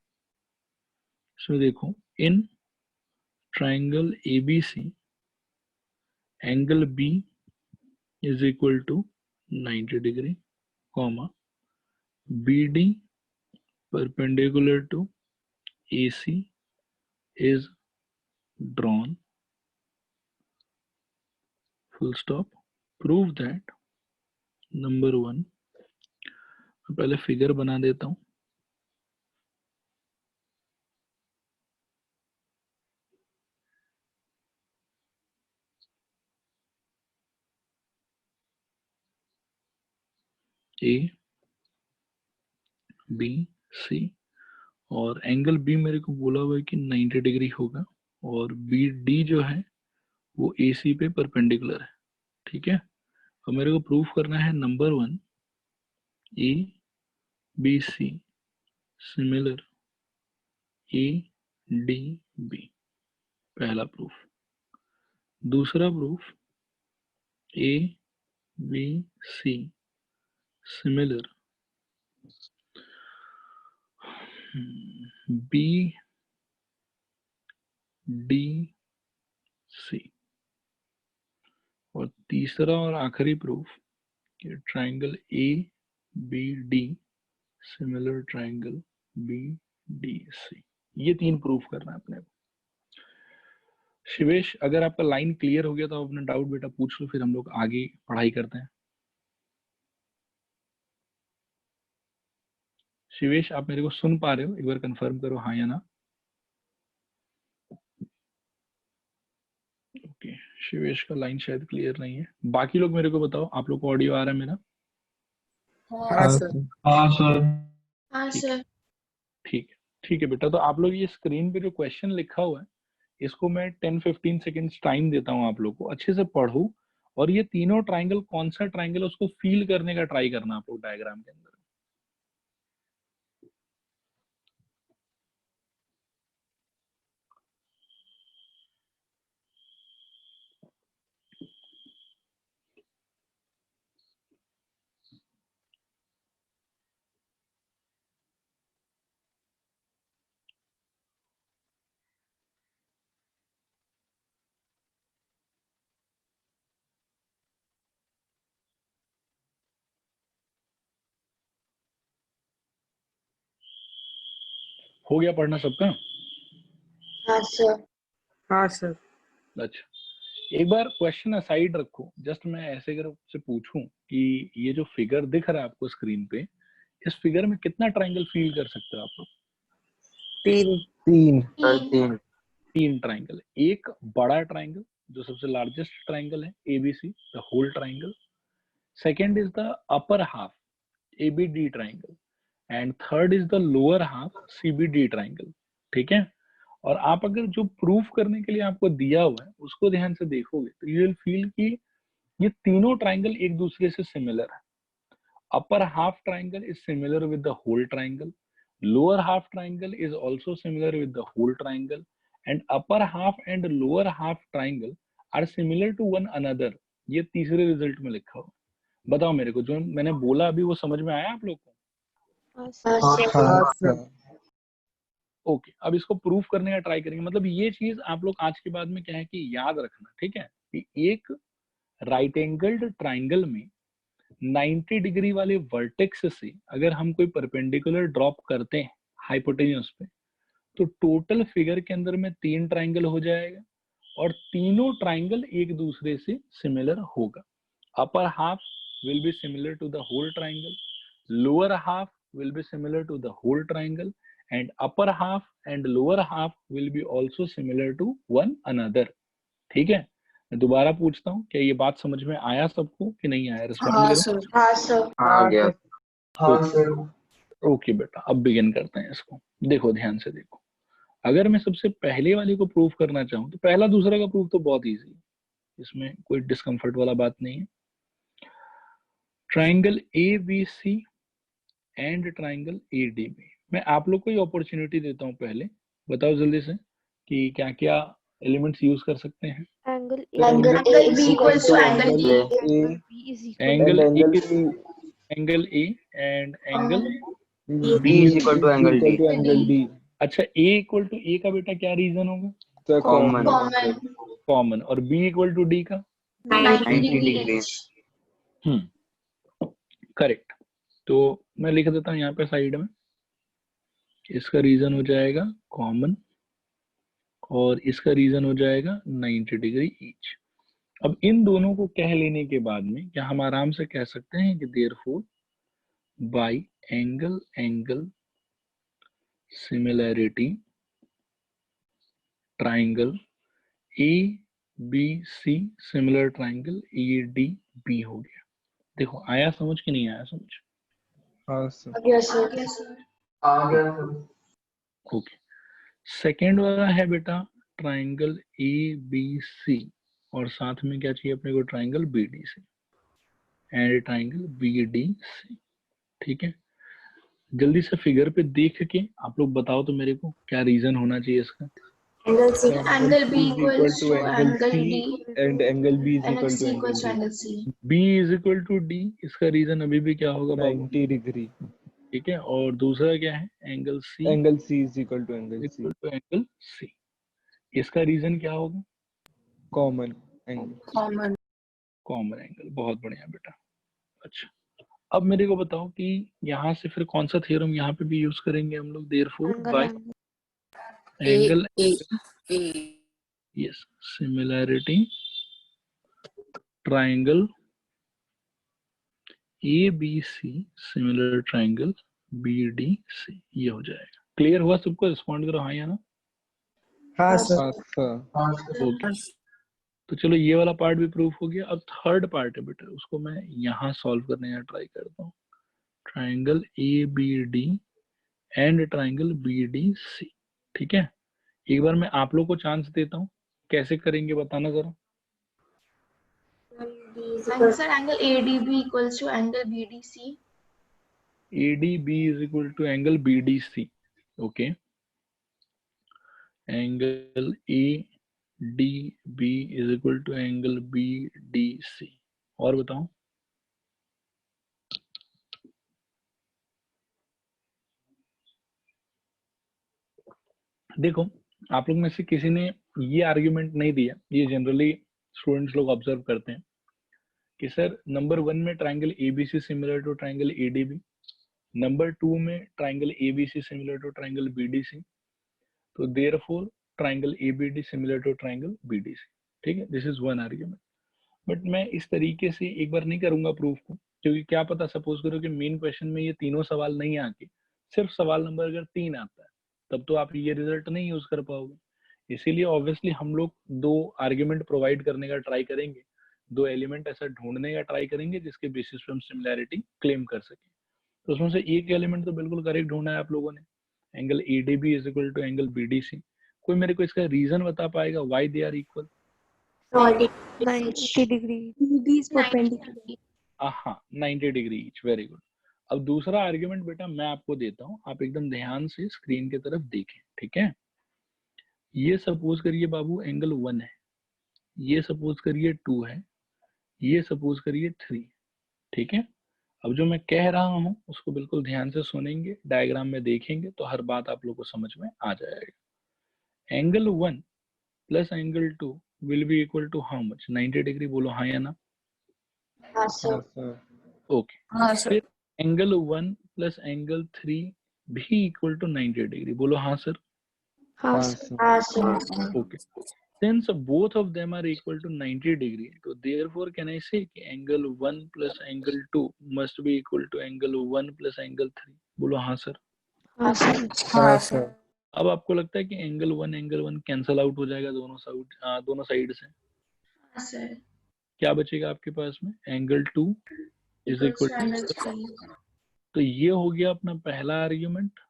सो देखो, इन triangle ABC angle B is equal to 90 degree, comma BD perpendicular to AC is drawn, full stop. Prove that number 1, मैं पहले फिगर बना देता हूं। A B C और एंगल बी मेरे को बोला हुआ है कि 90 डिग्री होगा और बी डी जो है वो AC पे परपेंडिकुलर है, ठीक है। और मेरे को प्रूफ करना है number 1 A B C similar A D B, पहला प्रूफ। दूसरा proof A B C similar B D C। और तीसरा और आखिरी प्रूफ कि triangle A B D similar triangle B D C। ये 3 प्रूफ करना है अपने को। शिवेश, अगर आपका लाइन क्लियर हो गया तो अपना डाउट बेटा पूछ लो, फिर हम लोग आगे पढ़ाई करते हैं। शिवेश, आप मेरे को सुन पा रहे हो? एक बार कंफर्म करो हाँ या ना। ओके, शिवेश का लाइन शायद क्लियर नहीं है। बाकी लोग मेरे को बताओ, आप लोग को ऑडियो आ रहा है मेरा? हाँ सर। हाँ सर। हाँ सर। ठीक है बेटा। तो आप लोग ये स्क्रीन पे जो क्वेश्चन लिखा हुआ है इसको मैं 10-15 सेकेंड्स टाइम देता हूँ, आप लोग को अच्छे से पढ़ो और ये तीनों ट्राइंगल कौन सा ट्राइंगल है उसको फील करने का ट्राई करना आप लोग डायग्राम के अंदर। हो गया पढ़ना सबका? हाँ सर। हाँ सर। अच्छा, एक बार क्वेश्चन असाइड रखो। जस्ट मैं ऐसे अगर आपसे पूछूं कि ये जो फिगर दिख रहा है आपको स्क्रीन पे, इस फिगर में कितना ट्राइंगल फील कर सकते हो आप लोग? 3। 3। 3 ट्राइंगल। एक बड़ा ट्राइंगल जो सबसे लार्जेस्ट ट्राइंगल है ABC, the whole triangle. Second is the upper half ABD triangle and third is the lower half CBD triangle, ठीक है। और आप अगर जो प्रूफ करने के लिए आपको दिया हुआ है उसको ध्यान से देखोगे तो यू विल फील कि ये तीनों ट्राइंगल एक दूसरे से सिमिलर है। Upper half triangle is similar with the whole triangle, lower half triangle is also similar with the whole triangle and upper half and lower half triangle are similar to one another। ये तीसरे result में लिखा हुआ। बताओ मेरे को, जो मैंने बोला अभी वो समझ में आया आप लोग को? हाँ हाँ सर। हाँ सर। ओके, अब इसको प्रूफ करने का ट्राई करेंगे। मतलब ये चीज आप लोग आज के बाद में क्या है कि याद रखना, ठीक है, कि एक राइट एंगल्ड ट्राइंगल में 90 डिग्री वाले वर्टेक्स से अगर हम कोई परपेंडिकुलर ड्रॉप करते हैं हाइपोटेन्यूज पे, तो टोटल फिगर के अंदर में 3 ट्राइंगल हो जाएगा और तीनों ट्राइंगल एक दूसरे से सिमिलर होगा। Upper half will be similar to the whole triangle, lower half will be similar to the whole triangle and upper half and lower half will be also similar to one another। ठीक है, मैं दोबारा पूछता हूँ, क्या ये बात समझ में आया सबको कि नहीं आया? रिस्पॉन्ड हाँ करो। सर। हाँ सर। आ गया। हाँ सर। ओके बेटा, अब बिगिन करते हैं इसको। देखो ध्यान से देखो, अगर मैं सबसे पहले वाले को प्रूफ करना चाहूँ तो पहला दूसरा का प्रूफ तो बहुत इजी है, इसमें कोई डिस्कम्फर्ट वाला बात नहीं है। Triangle ABC and triangle ADB, मैं आप लोग को ही अपॉर्चुनिटी देता हूँ, पहले बताओ जल्दी से कि क्या क्या एलिमेंट्स यूज कर सकते हैं। Angle angle A is equal to angle B। B is equal angle angle angle A and angle B is equal to angle D। अच्छा, A इक्वल टू A का बेटा क्या रीजन होगा? कॉमन। कॉमन। कॉमन। और B equal to D का? 90 degree. Correct. तो मैं लिख देता हूँ यहाँ पे साइड में, इसका रीजन हो जाएगा कॉमन और इसका रीजन हो जाएगा 90 डिग्री ईच। अब इन दोनों को कह लेने के बाद में क्या हम आराम से कह सकते हैं कि therefore by angle angle similarity triangle A B C similar triangle A D B हो गया। देखो आया समझ कि नहीं आया समझ? हाँ सर। Yes, sir. आ गया सर। ओके। सेकेंड वाला है बेटा ट्राइंगल ए बी सी और साथ में क्या चाहिए अपने को triangle B D C and triangle B D C. ठीक है, जल्दी से फिगर पे देख के आप लोग बताओ तो मेरे को क्या रीजन होना चाहिए इसका। Angle C. So Angle B is equal equals to to angle angle C D. and angle B is And equal C to equals to angle angle C. B is equal to D, इसका रीजन अभी भी क्या होगा D. बाबू? 90 degree. ठीक है, और दूसरा क्या है angle C Angle C is equal to angle C. Equal to angle C, इसका रीजन क्या होगा? Common angle. Common. Common angle. बहुत बढ़िया बेटा। अच्छा, अब मेरे को बताओ कि यहाँ से फिर कौन सा थ्योरम यहाँ पे भी यूज करेंगे हम लोग? Therefore angle by angle angle yes similarity triangle A B C similar triangle B D C, ये हो जाएगा। क्लियर हुआ सबको? रिस्पॉन्ड करो हाँ या ना। हाँ sir. हाँ सर। हाँ सर। ओके, तो चलो ये वाला पार्ट भी प्रूफ हो गया। अब थर्ड पार्ट है बेटा, उसको मैं यहाँ सॉल्व करने का ट्राई करता हूँ। Triangle A B D and triangle B D C. ठीक है, एक बार मैं आप लोग को चांस देता हूँ, कैसे करेंगे बताना जरा। And sir, angle ADB equals to angle BDC. ADB is equal to angle BDC. Okay, angle ADB is equal to angle BDC। और बताओ। देखो आप लोग में से किसी ने ये आर्ग्यूमेंट नहीं दिया, ये जनरली स्टूडेंट्स लोग ऑब्जर्व करते हैं कि सर नंबर 1 में triangle ABC similar to triangle ADB, number 2 में triangle ABC similar to triangle BDC, तो therefore triangle ABD similar to triangle BDC। ठीक है, this is one argument. But मैं इस तरीके से एक बार नहीं करूंगा प्रूफ को, क्योंकि क्या पता सपोज करो कि मेन क्वेश्चन में ये तीनों सवाल नहीं आके सिर्फ सवाल नंबर अगर 3 आता है, तब तो आप ये रिजल्ट नहीं यूज कर पाओगे। इसीलिए ऑब्वियसली हम लोग 2 आर्ग्यूमेंट प्रोवाइड करने का ट्राई करेंगे, 2 एलिमेंट ऐसा ढूंढने का ट्राई करेंगे जिसके बेसिस पे हम सिमिलैरिटी क्लेम कर सके। तो उसमें से एक एलिमेंट तो बिल्कुल करेक्ट ढूंढा है आप लोगों ने, angle ADB is equal to angle BDC। कोई मेरे को इसका रीजन बता पाएगा why they are equal? 90 degree. BD is perpendicular. हाँ 90 डिग्री ईच, वेरी गुड। अब दूसरा आर्ग्यूमेंट बेटा मैं आपको देता हूँ, आप एकदम ध्यान से स्क्रीन की तरफ देखें। ठीक है, ये सपोज करिए बाबू एंगल 1 है, ये सपोज करिए 2 है, ये सपोज करिए 3। ठीक है, अब जो मैं कह रहा हूँ उसको बिल्कुल ध्यान से सुनेंगे, डायग्राम में देखेंगे तो हर बात आप लोग को समझ में आ जाएगा। Angle 1 plus angle 2 will be equal to how much? 90 degree. बोलो हाँ या ना। हाँ sir. हाँ सर। ओके, फिर एंगल 1 प्लस एंगल 3 भी इक्वल टू 90 डिग्री। बोलो हाँ सर। हाँ हाँ सर। सर। हाँ sir. Okay. Since both of them are equal to 90 degree, so therefore can I say कि angle 1 plus angle 2 must be equal to angle 1 plus angle 3? बोलो हाँ sir. हाँ sir. हाँ सर। अब आपको लगता है कि एंगल 1 कैंसल आउट हो जाएगा दोनों साइड से, हाँ sir. क्या बचेगा आपके पास में? Angle 2 is Equals equal to angle 3. तो ये हो गया अपना पहला आर्ग्यूमेंट।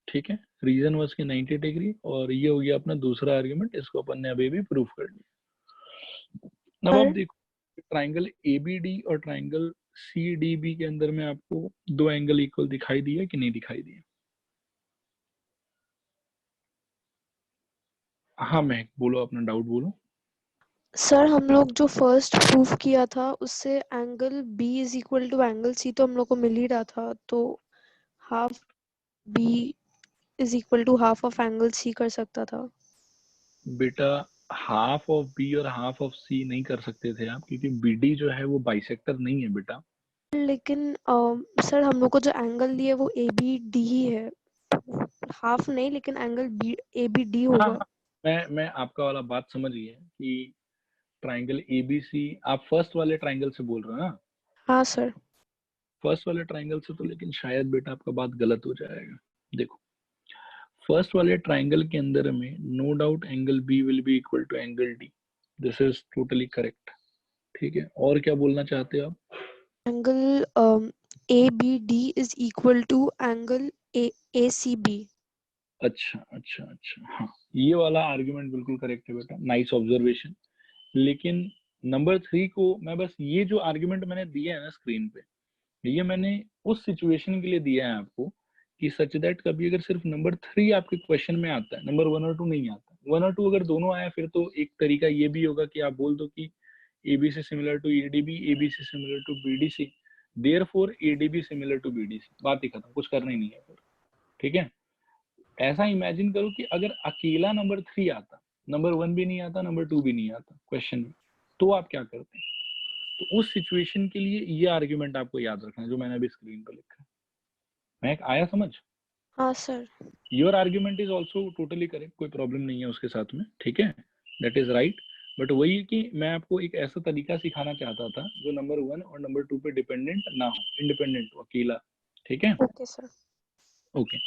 ठीक है, रीजन वाज कि 90 डिग्री, और ये हो गया अपना दूसरा आर्ग्यूमेंट, इसको अपन ने अभी भी प्रूफ कर लिया। अब आप देखो ट्राइंगल ABD और ट्राइंगल CDB के अंदर में आपको 2 एंगल इक्वल दिखाई दिया कि नहीं दिखाई दिया? हाँ मैं बोलो अपना डाउट बोलो। सर हम लोग जो फर्स्ट प्रूफ किया था उससे angle B is equal to angle C तो हम लोग को मिल ही रहा था, तो half B is equal to half of angle C कर सकता था। बेटा हाफ ऑफ B और हाफ ऑफ C नहीं कर सकते थे आप, क्योंकि BD जो है वो बाइसेक्टर नहीं है बेटा। लेकिन सर हम लोग को जो एंगल दिए वो ABD ही है, हाफ नहीं, लेकिन angle B A B D हाँ होगा। हाँ, मैं आपका वाला बात समझ गया कि ट्राइंगल एबीसी, आप फर्स्ट वाले ट्राइंगल से बोल रहे हो ना? हाँ सर। फर्स्ट वाले ट्राइंगल से तो लेकिन शायद बेटा आपका बात गलत हो जाएगा। देखो, फर्स्ट वाले ट्राइंगल के अंदर में no doubt angle B will be equal to angle D, this is totally correct. ठीक है, और क्या बोलना चाहते हो आप? Angle A B D is equal to angle A C B. अच्छा अच्छा अच्छा, हाँ ये वाला आर्ग्यूमेंट बिल्कुल करेक्ट है बेटा, नाइस ऑब्जर्वेशन। लेकिन नंबर 3 को मैं बस ये जो आर्ग्यूमेंट मैंने दिया है ना स्क्रीन पे, ये मैंने उस सिचुएशन के लिए दिया है आपको कि सच दैट कभी अगर सिर्फ नंबर 3 आपके क्वेश्चन में आता है, नंबर 1 और 2 नहीं आता, 1 और 2 अगर दोनों आया फिर तो एक तरीका ये भी होगा कि आप बोल दो कि ABC similar to EDB, ABC similar to BDC, therefore ADB similar to BDC, बात ही खत्म, कुछ करना ही नहीं है फिर। ठीक है, ऐसा इमेजिन करो कि अगर अकेला नंबर 3 आता, नंबर 1 भी नहीं आता, नंबर 2 भी नहीं आता क्वेश्चन में, तो आप क्या करते हैं? तो उस सिचुएशन के लिए ये आर्ग्यूमेंट आपको याद रखना है जो मैंने अभी स्क्रीन पर लिखा है। मैं आया समझ? हाँ sir. Your argument is also totally correct, कोई प्रॉब्लम नहीं है उसके साथ में। ठीक है, दैट इज राइट। बट वही है कि मैं आपको एक ऐसा तरीका सिखाना चाहता था जो नंबर 1 और नंबर 2 पे डिपेंडेंट ना हो, इंडिपेंडेंट हो, अकेला। ठीक है, ओके सर। ओके।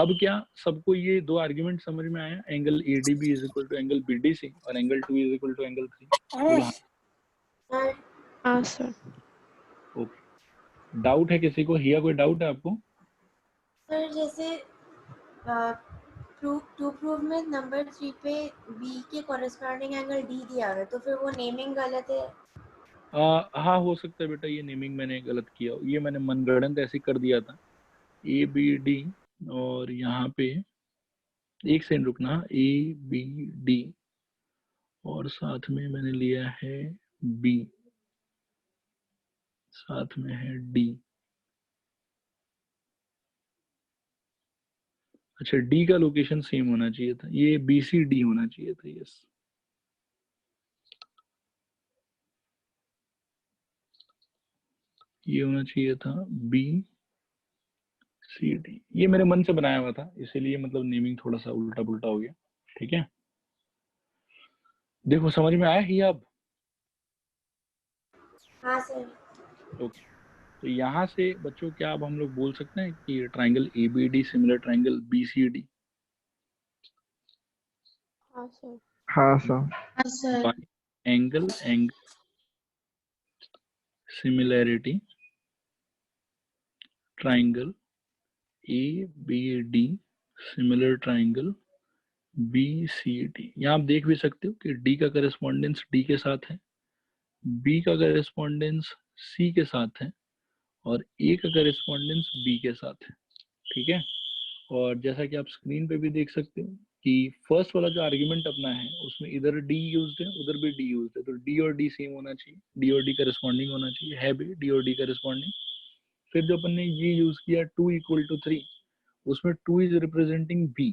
अब क्या सबको ये दो आर्ग्यूमेंट समझ में आया? Angle ADB is equal to angle BDC और angle 2 is equal to angle 3। बोला हाँ सर। ओके। डाउट है किसी को? हिया कोई डाउट है आपको? सर जैसे टू प्रूव में नंबर 3 पे बी के कॉरेस्पॉन्डिंग एंगल डी दिया हुआ है, तो फिर वो नेमिंग गलत है? हाँ हो सकता है बेटा, ये नेमिंग मैंने गलत किया, ये मैंने मनगढ़ंत ऐसे कर दिया था ABD, और यहाँ पे एक सेकंड रुकना, ABD और साथ में मैंने लिया है B, साथ में है D। अच्छा, D का लोकेशन सेम होना चाहिए था, ये BCD होना चाहिए था। यस, ये होना चाहिए था BCD। ये मेरे मन से बनाया हुआ था, इसीलिए मतलब नेमिंग थोड़ा सा उल्टा पुल्टा हो गया। ठीक है, देखो समझ में आया ही अब? हाँ सर। ओके, तो यहाँ से बच्चों क्या अब हम लोग बोल सकते हैं कि triangle ABD similar triangle BCD हाँ सर। हाँ सर। हाँ sir. Bye angle similarity triangle ABD similar triangle BCD। यहाँ आप देख भी सकते हो कि D का करेस्पॉन्डेंस D के साथ है, B का करेस्पॉन्डेंस C के साथ है और A का करेस्पॉन्डेंस B के साथ है। ठीक है, और जैसा कि आप स्क्रीन पे भी देख सकते हो कि फर्स्ट वाला जो आर्ग्यूमेंट अपना है उसमें इधर D यूज्ड है, उधर भी D यूज्ड है, तो D और D सेम होना चाहिए, D और D करेस्पॉन्डिंग होना चाहिए, है भी D और D करेस्पॉन्डिंग। फिर जो अपन ने ये यूज किया 2 इक्वल टू 3, उसमें 2 is representing B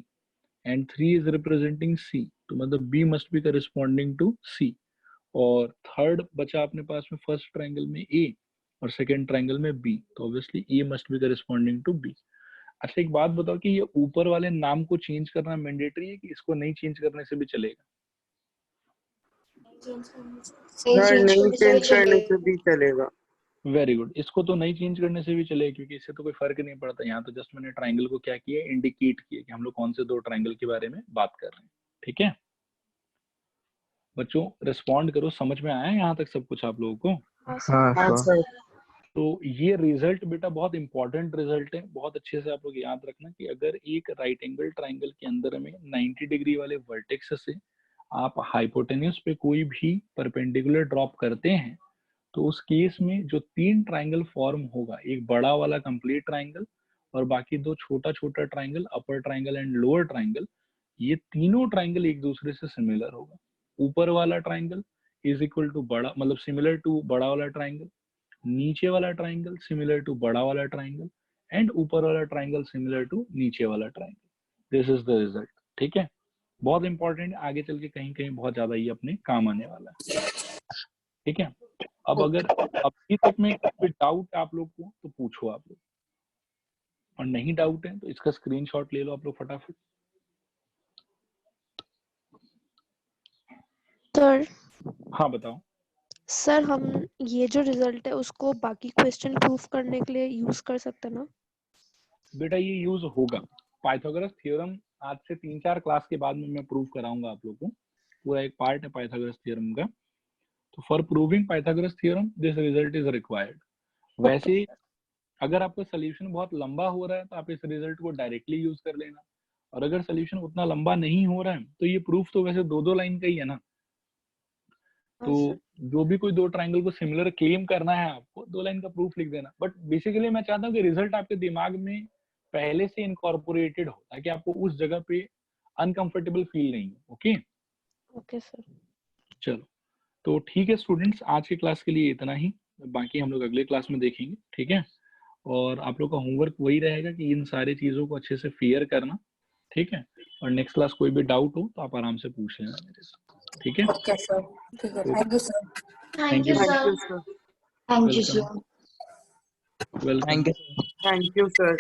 and 3 is representing C, तो मतलब B must be corresponding to C। और थर्ड बचा अपने पास में फर्स्ट ट्राइंगल में A और सेकेंड ट्राइंगल में B, तो obviously A must be corresponding to B। अच्छा एक बात बताओ कि ये ऊपर वाले नाम को चेंज करना मैंडेटरी है कि इसको नहीं चेंज करने से भी चलेगा? सर नहीं चेंज करने से भी चलेगा। वेरी गुड, इसको तो नहीं चेंज करने से भी चलेगा क्योंकि इससे तो कोई फर्क नहीं पड़ता। यहाँ तो जस्ट मैंने ट्राइंगल को क्या किया, इंडिकेट किया कि हम लोग कौन से दो ट्राइंगल के बारे में बात कर रहे हैं। ठीक है बच्चों, रिस्पॉन्ड करो, समझ में आया यहाँ तक सब कुछ आप लोगों को? हाँ सर। तो ये रिजल्ट बेटा बहुत इंपॉर्टेंट रिजल्ट है, बहुत अच्छे से आप लोग याद रखना कि अगर एक राइट एंगल ट्राइंगल के अंदर में 90 डिग्री वाले वर्टेक्स से आप हाइपोटेन्यूज पे कोई भी परपेंडिकुलर ड्रॉप करते हैं, तो उस केस में जो 3 ट्राइंगल फॉर्म होगा, एक बड़ा वाला कंप्लीट ट्राइंगल और बाकी 2 छोटा छोटा triangle, upper triangle and lower triangle, ये तीनों ट्राइंगल एक दूसरे से सिमिलर होगा। ऊपर वाला ट्राइंगल इज इक्वल टू बड़ा, मतलब सिमिलर टू बड़ा वाला ट्राइंगल, नीचे वाला ट्राइंगल सिमिलर टू बड़ा वाला ट्राइंगल एंड ऊपर वाला ट्राइंगल सिमिलर टू नीचे वाला triangle. This is the result. ठीक है, बहुत इंपॉर्टेंट, आगे चल के कहीं कहीं बहुत ज्यादा ये अपने काम आने वाला है। ठीक है, अब अगर अभी तक में कोई डाउट आप लोग को तो पूछो आप लोग। और नहीं डाउट है तो इसका स्क्रीनशॉट ले लो आप लोग फटाफट। सर हाँ बताओ। सर हम ये जो रिजल्ट है उसको बाकी क्वेश्चन प्रूफ करने के लिए यूज कर सकते हैं ना? बेटा ये यूज होगा। पाइथागोरस थ्योरम आज से 3-4 क्लास के बाद में मैं प्रूव कराऊंगा आप लोगों को, पूरा एक पार्ट है पाइथागोरस थ्योरम का। तो for proving Pythagoras theorem this result is required. वैसे अगर आपका सोल्यूशन बहुत लंबा हो रहा है तो आप इस रिजल्ट को डायरेक्टली यूज कर लेना, और अगर सोल्यूशन उतना लंबा नहीं हो रहा है तो ये प्रूफ तो वैसे 2-2 लाइन का ही है ना। तो जो भी कोई 2 ट्रायंगल को सिमिलर क्लेम करना है आपको 2 लाइन का प्रूफ लिख देना। बट बेसिकली मैं चाहता हूँ कि रिजल्ट आपके दिमाग में पहले से इनकॉर्पोरेटेड हो ताकि आपको उस जगह पे अनकंफर्टेबल फील नहीं हो। Okay okay sir. चलो तो ठीक है स्टूडेंट्स, आज की क्लास के लिए इतना ही, बाकी हम लोग अगले क्लास में देखेंगे। ठीक है, और आप लोग का होमवर्क वही रहेगा कि इन सारी चीजों को अच्छे से फेयर करना। ठीक है, और नेक्स्ट क्लास कोई भी डाउट हो तो आप आराम से पूछ लेना मेरे से। ठीक है, ओके सर, ठीक है, thank you sir. Thank you, Thank sir. you, sir. Thank you, welcome sir. Welcome. Thank you Thank you, sir.